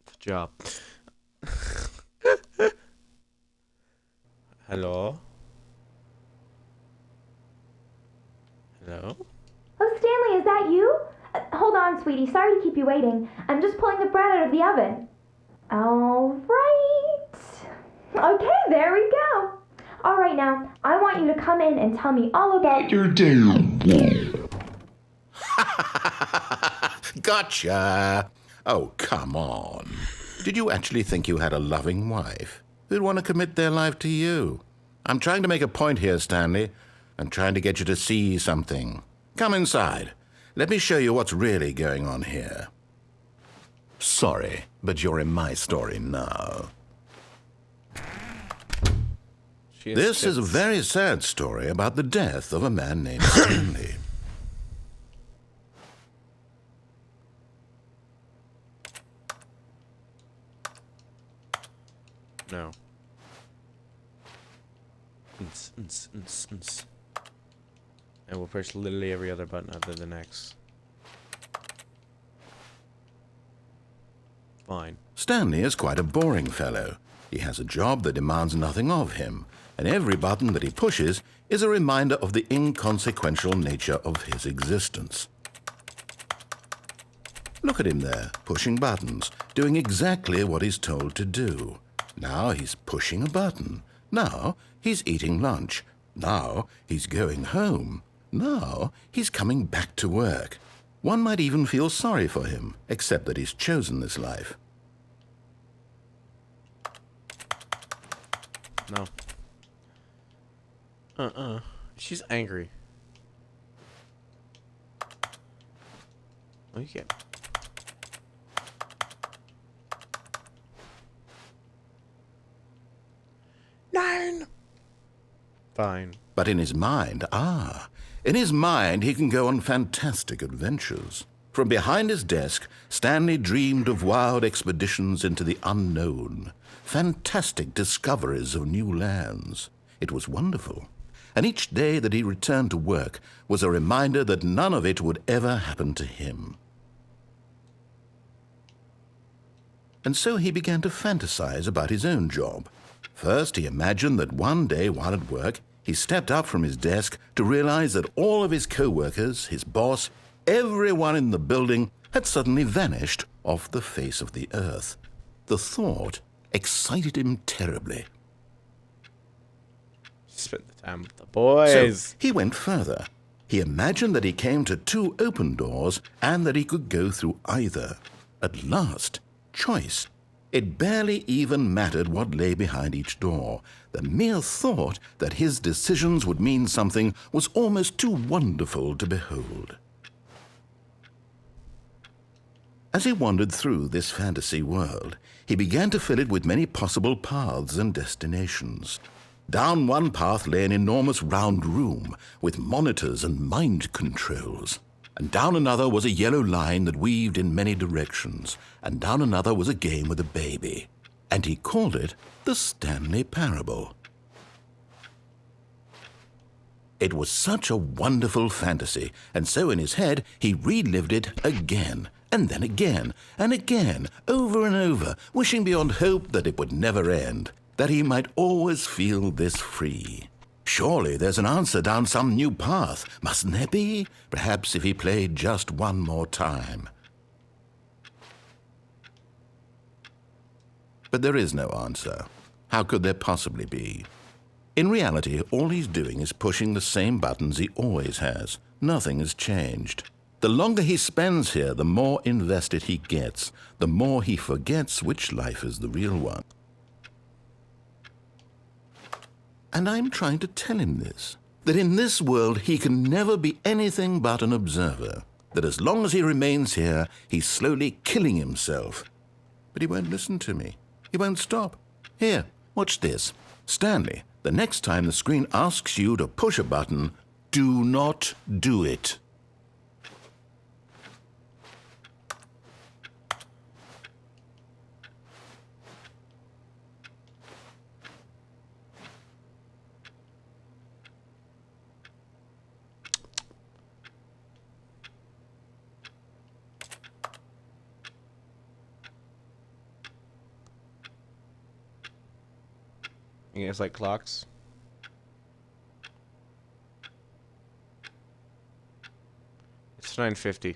Speaker 1: Good job. Hello? Hello?
Speaker 3: Oh, Stanley, is that you? Hold on, sweetie. Sorry to keep you waiting. I'm just pulling the bread out of the oven. All right. Okay, there we go. All right, now, I want you to come in and tell me all about your day.
Speaker 2: Gotcha! Oh, come on. Did you actually think you had a loving wife who'd want to commit their life to you? I'm trying to make a point here, Stanley. I'm trying to get you to see something. Come inside. Let me show you what's really going on here. Sorry, but you're in my story now. This is a very sad story about the death of a man named Stanley.
Speaker 1: No. And we'll push literally every other button other than X. Fine.
Speaker 2: Stanley is quite a boring fellow. He has a job that demands nothing of him, and every button that he pushes is a reminder of the inconsequential nature of his existence. Look at him there, pushing buttons, doing exactly what he's told to do. Now he's pushing a button. Now he's eating lunch. Now he's going home. Now he's coming back to work. One might even feel sorry for him, except that he's chosen this life.
Speaker 1: No. She's angry. Oh, you can't. Nine. Fine.
Speaker 2: But in his mind, in his mind he can go on fantastic adventures. From behind his desk, Stanley dreamed of wild expeditions into the unknown, fantastic discoveries of new lands. It was wonderful. And each day that he returned to work was a reminder that none of it would ever happen to him. And so he began to fantasize about his own job. First, he imagined that one day while at work, he stepped up from his desk to realize that all of his co-workers, his boss, everyone in the building had suddenly vanished off the face of the earth. The thought excited him terribly.
Speaker 1: Spend the time with the boys.
Speaker 2: So he went further. He imagined that he came to two open doors and that he could go through either. At last, choice. It barely even mattered what lay behind each door. The mere thought that his decisions would mean something was almost too wonderful to behold. As he wandered through this fantasy world, he began to fill it with many possible paths and destinations. Down one path lay an enormous round room with monitors and mind controls. And down another was a yellow line that weaved in many directions. And down another was a game with a baby. And he called it the Stanley Parable. It was such a wonderful fantasy, and so in his head he relived it again, and then again, and again, over and over, wishing beyond hope that it would never end, that he might always feel this free. Surely there's an answer down some new path, mustn't there be? Perhaps if he played just one more time. But there is no answer. How could there possibly be? In reality, all he's doing is pushing the same buttons he always has. Nothing has changed. The longer he spends here, the more invested he gets, the more he forgets which life is the real one. And I'm trying to tell him this, that in this world he can never be anything but an observer, that as long as he remains here, he's slowly killing himself. But he won't listen to me. He won't stop. Here, watch this. Stanley, the next time the screen asks you to push a button, do not do it.
Speaker 1: You guys like clocks? It's 9:50.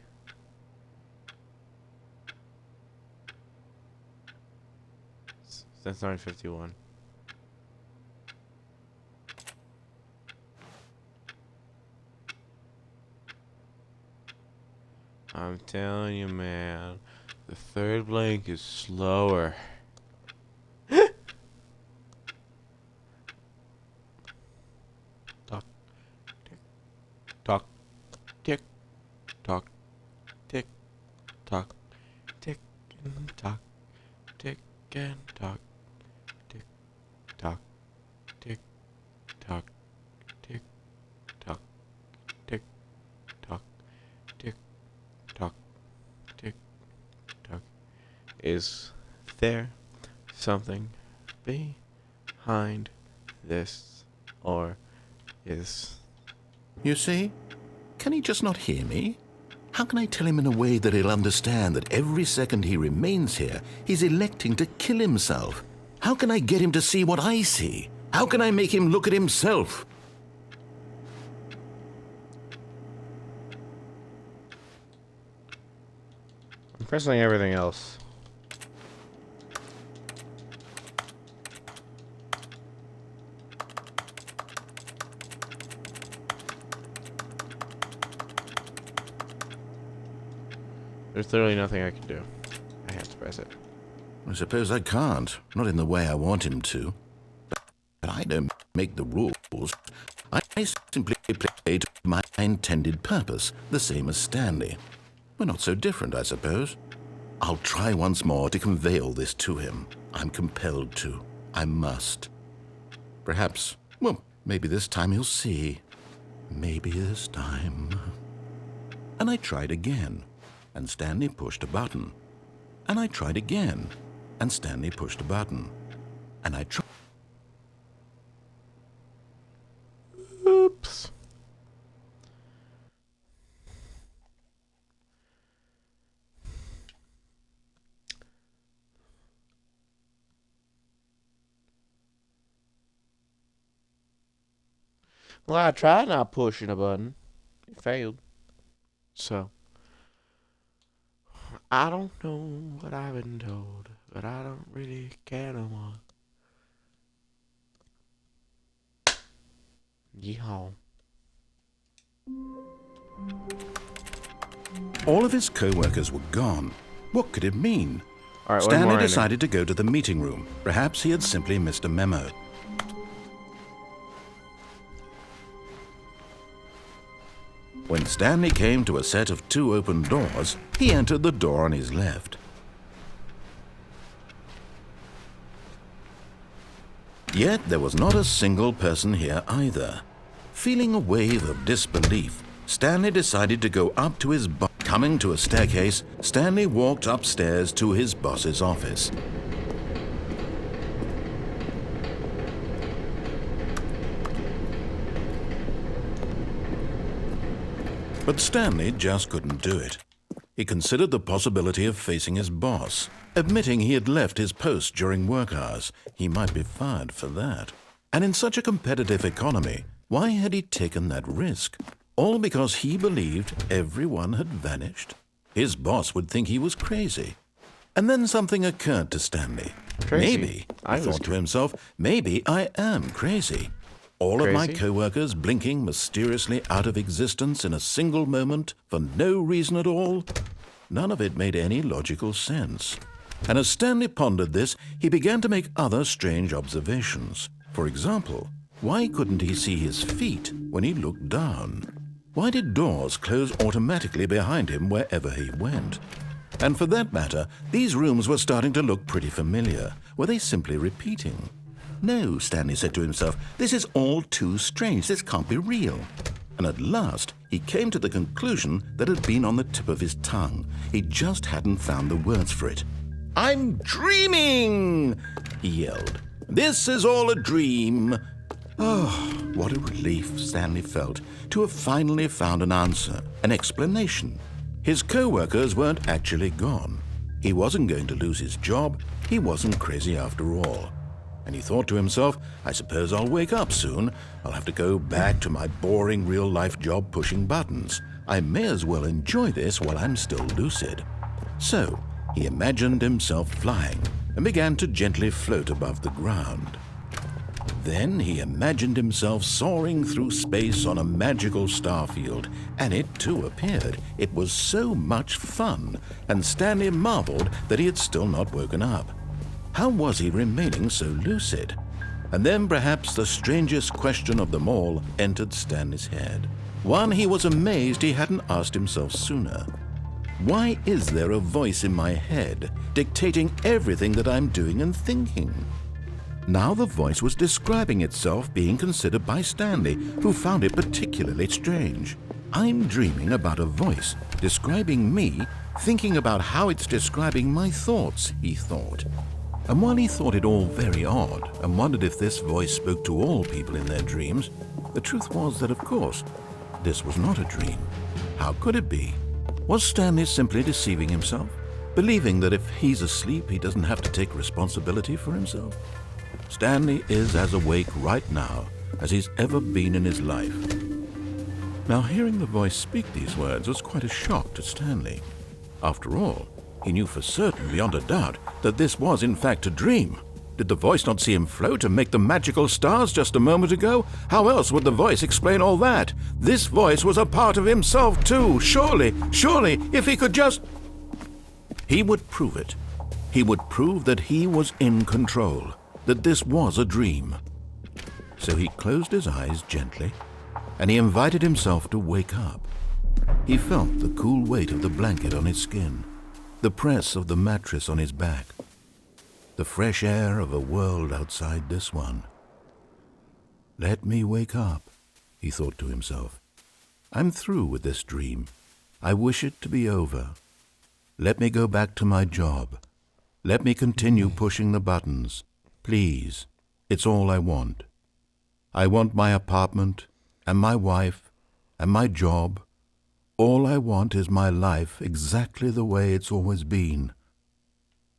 Speaker 1: That's 9:51. I'm telling you, man, the third blink is slower. Talk, tick, talk, tick, talk, tick, talk, tick and talk, tick and talk, tick, talk, tick, talk, tick, talk, tick, talk, tick, talk, tick, talk. Is there something behind this, or is...
Speaker 2: You see? Can he just not hear me? How can I tell him in a way that he'll understand that every second he remains here, he's electing to kill himself? How can I get him to see what I see? How can I make him look at himself?
Speaker 1: I'm pressing everything else. There's literally nothing I can do. I have to press it.
Speaker 2: I suppose I can't. Not in the way I want him to. But I don't make the rules. I simply play to my intended purpose, the same as Stanley. We're not so different, I suppose. I'll try once more to convey all this to him. I'm compelled to. I must. Perhaps, well, maybe this time he'll see. Maybe this time. And I tried again, and Stanley pushed a button. And I tried again, and Stanley pushed a button. And I tried...
Speaker 1: Oops. Well, I tried not pushing a button. It failed. So, I don't know what I've been told, but I don't really care no more. Yeehaw.
Speaker 2: All of his co-workers were gone. What could it mean?
Speaker 1: All right, one
Speaker 2: Stanley
Speaker 1: more ending.
Speaker 2: decided to go to the meeting room. Perhaps he had simply missed a memo. When Stanley came to a set of 2 open doors, he entered the door on his left. Yet there was not a single person here either. Feeling a wave of disbelief, Stanley decided to go up to his boss. Coming to a staircase, Stanley walked upstairs to his boss's office. But Stanley just couldn't do it. He considered the possibility of facing his boss, admitting he had left his post during work hours. He might be fired for that. And in such a competitive economy, why had he taken that risk? All because he believed everyone had vanished? His boss would think he was crazy. And then something occurred to Stanley.
Speaker 1: Crazy.
Speaker 2: Maybe,
Speaker 1: I
Speaker 2: he
Speaker 1: was
Speaker 2: thought to himself, maybe I am crazy. All of my
Speaker 1: Crazy?
Speaker 2: co-workers blinking mysteriously out of existence in a single moment for no reason at all? None of it made any logical sense. And as Stanley pondered this, he began to make other strange observations. For example, Why couldn't he see his feet when he looked down? Why did doors close automatically behind him wherever he went? And for that matter, these rooms were starting to look pretty familiar. Were they simply repeating? No, Stanley said to himself, this is all too strange. This can't be real. And at last, he came to the conclusion that had been on the tip of his tongue. He just hadn't found the words for it. "I'm dreaming!" he yelled. "This is all a dream." Oh, what a relief Stanley felt to have finally found an answer, an explanation. His co-workers weren't actually gone. He wasn't going to lose his job. He wasn't crazy after all. And he thought to himself, I suppose I'll wake up soon. I'll have to go back to my boring real-life job pushing buttons. I may as well enjoy this while I'm still lucid. So he imagined himself flying and began to gently float above the ground. Then he imagined himself soaring through space on a magical starfield, and it too appeared. It was so much fun, and Stanley marveled that he had still not woken up. How was he remaining so lucid? And then perhaps the strangest question of them all entered Stanley's head. One he was amazed he hadn't asked himself sooner. Why is there a voice in my head dictating everything that I'm doing and thinking? Now the voice was describing itself being considered by Stanley, who found it particularly strange. I'm dreaming about a voice describing me, thinking about how it's describing my thoughts, he thought. And while he thought it all very odd and wondered if this voice spoke to all people in their dreams, the truth was that, of course, this was not a dream. How could it be? Was Stanley simply deceiving himself, believing that if he's asleep, he doesn't have to take responsibility for himself? Stanley is as awake right now as he's ever been in his life. Now, hearing the voice speak these words was quite a shock to Stanley. After all, he knew for certain, beyond a doubt, that this was in fact a dream. Did the voice not see him float and make the magical stars just a moment ago? How else would the voice explain all that? This voice was a part of himself too. Surely, if he could just... He would prove it. He would prove that he was in control, that this was a dream. So he closed his eyes gently, and he invited himself to wake up. He felt the cool weight of the blanket on his skin, the press of the mattress on his back, the fresh air of a world outside this one. Let me wake up, he thought to himself. I'm through with this dream. I wish it to be over. Let me go back to my job. Let me continue pushing the buttons. Please, it's all I want. I want my apartment and my wife and my job. All I want is my life exactly the way it's always been.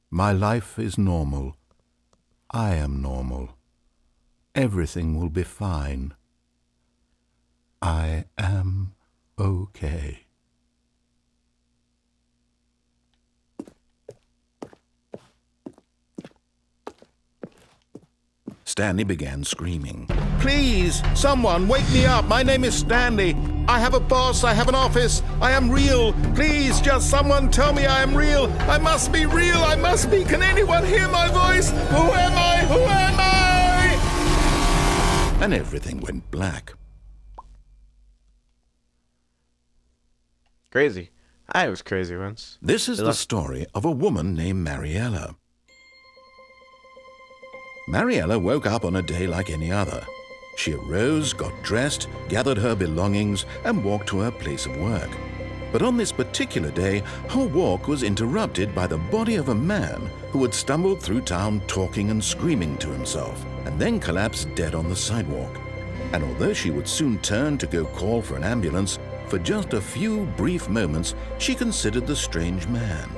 Speaker 2: My life is normal. I am normal. Everything will be fine. I am okay. Stanley began screaming. Please, someone, wake me up. My name is Stanley. I have a boss. I have an office. I am real. Please, just someone tell me I am real. I must be real. I must be. Can anyone hear my voice? Who am I? Who am I? And everything went black.
Speaker 1: Crazy. I was crazy once.
Speaker 2: This is the story of a woman named Mariella. Mariella woke up on a day like any other. She arose, got dressed, gathered her belongings, and walked to her place of work. But on this particular day, her walk was interrupted by the body of a man who had stumbled through town talking and screaming to himself, and then collapsed dead on the sidewalk. And although she would soon turn to go call for an ambulance, for just a few brief moments she considered the strange man.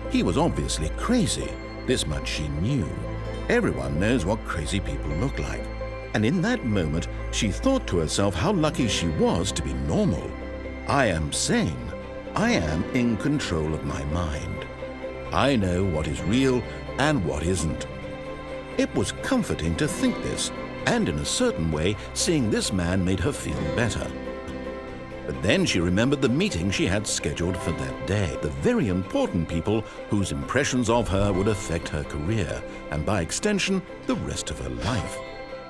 Speaker 2: He was obviously crazy, this much she knew. Everyone knows what crazy people look like. And in that moment, she thought to herself how lucky she was to be normal. I am sane. I am in control of my mind. I know what is real and what isn't. It was comforting to think this, and in a certain way, seeing this man made her feel better. But then she remembered the meeting she had scheduled for that day, the very important people whose impressions of her would affect her career, and by extension, the rest of her life.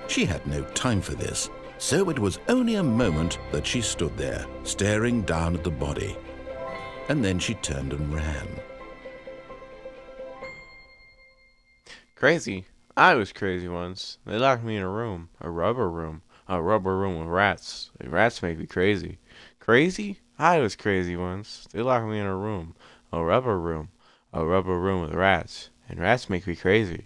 Speaker 2: She had no time for this, so it was only a moment that she stood there, staring down at the body. And then she turned and ran.
Speaker 1: Crazy. I was crazy once. They locked me in a room. A rubber room. A rubber room with rats. And rats make me crazy. Crazy? I was crazy once. They locked me in a room. A rubber room. A rubber room with rats. And rats make me crazy.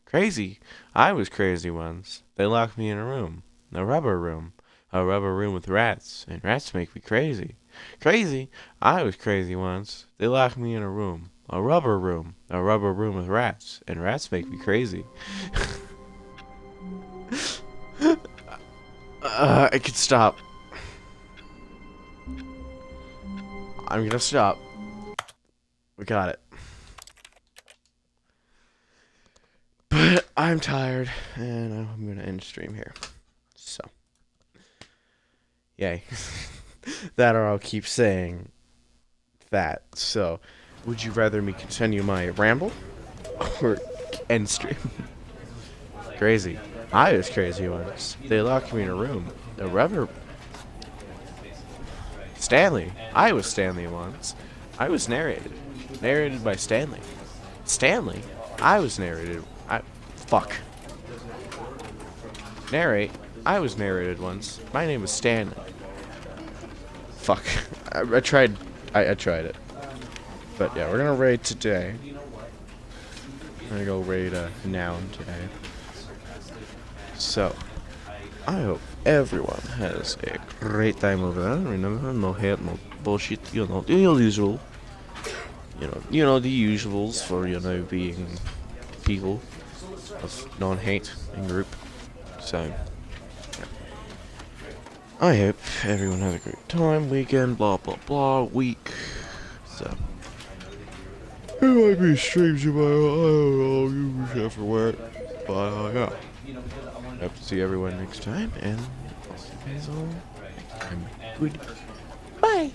Speaker 1: Crazy? I was crazy once. They locked me in a room. A rubber room. A rubber room with rats. And rats make me crazy. Crazy? I was crazy once. They locked me in a room. A rubber room. A rubber room with rats. And rats make me crazy. I could stop. I'm gonna stop. We got it. But I'm tired, and I'm gonna end stream here. So. Yay. That or I'll keep saying that. So, would you rather me continue my ramble? Or end stream? Crazy. I was crazy once. They locked me in a room. A rubber... Stanley. I was Stanley once. I was narrated. Narrated by Stanley. Stanley? I was narrated... Fuck. Narrate. I was narrated once. My name was Stanley. Fuck. I tried... I tried it. But yeah, we're gonna raid today. I'm gonna go raid a noun today. So, I hope everyone has a great time over there. Remember, no hate, no bullshit. You know, the usual. You know the usuals for being people of non-hate in group. So, yeah. I hope everyone has a great time, weekend, blah blah blah, week. So, it might be streams you might, I don't know, you after work, but yeah. Hope to see everyone next time, and I'll see you guys all next time. Goodbye.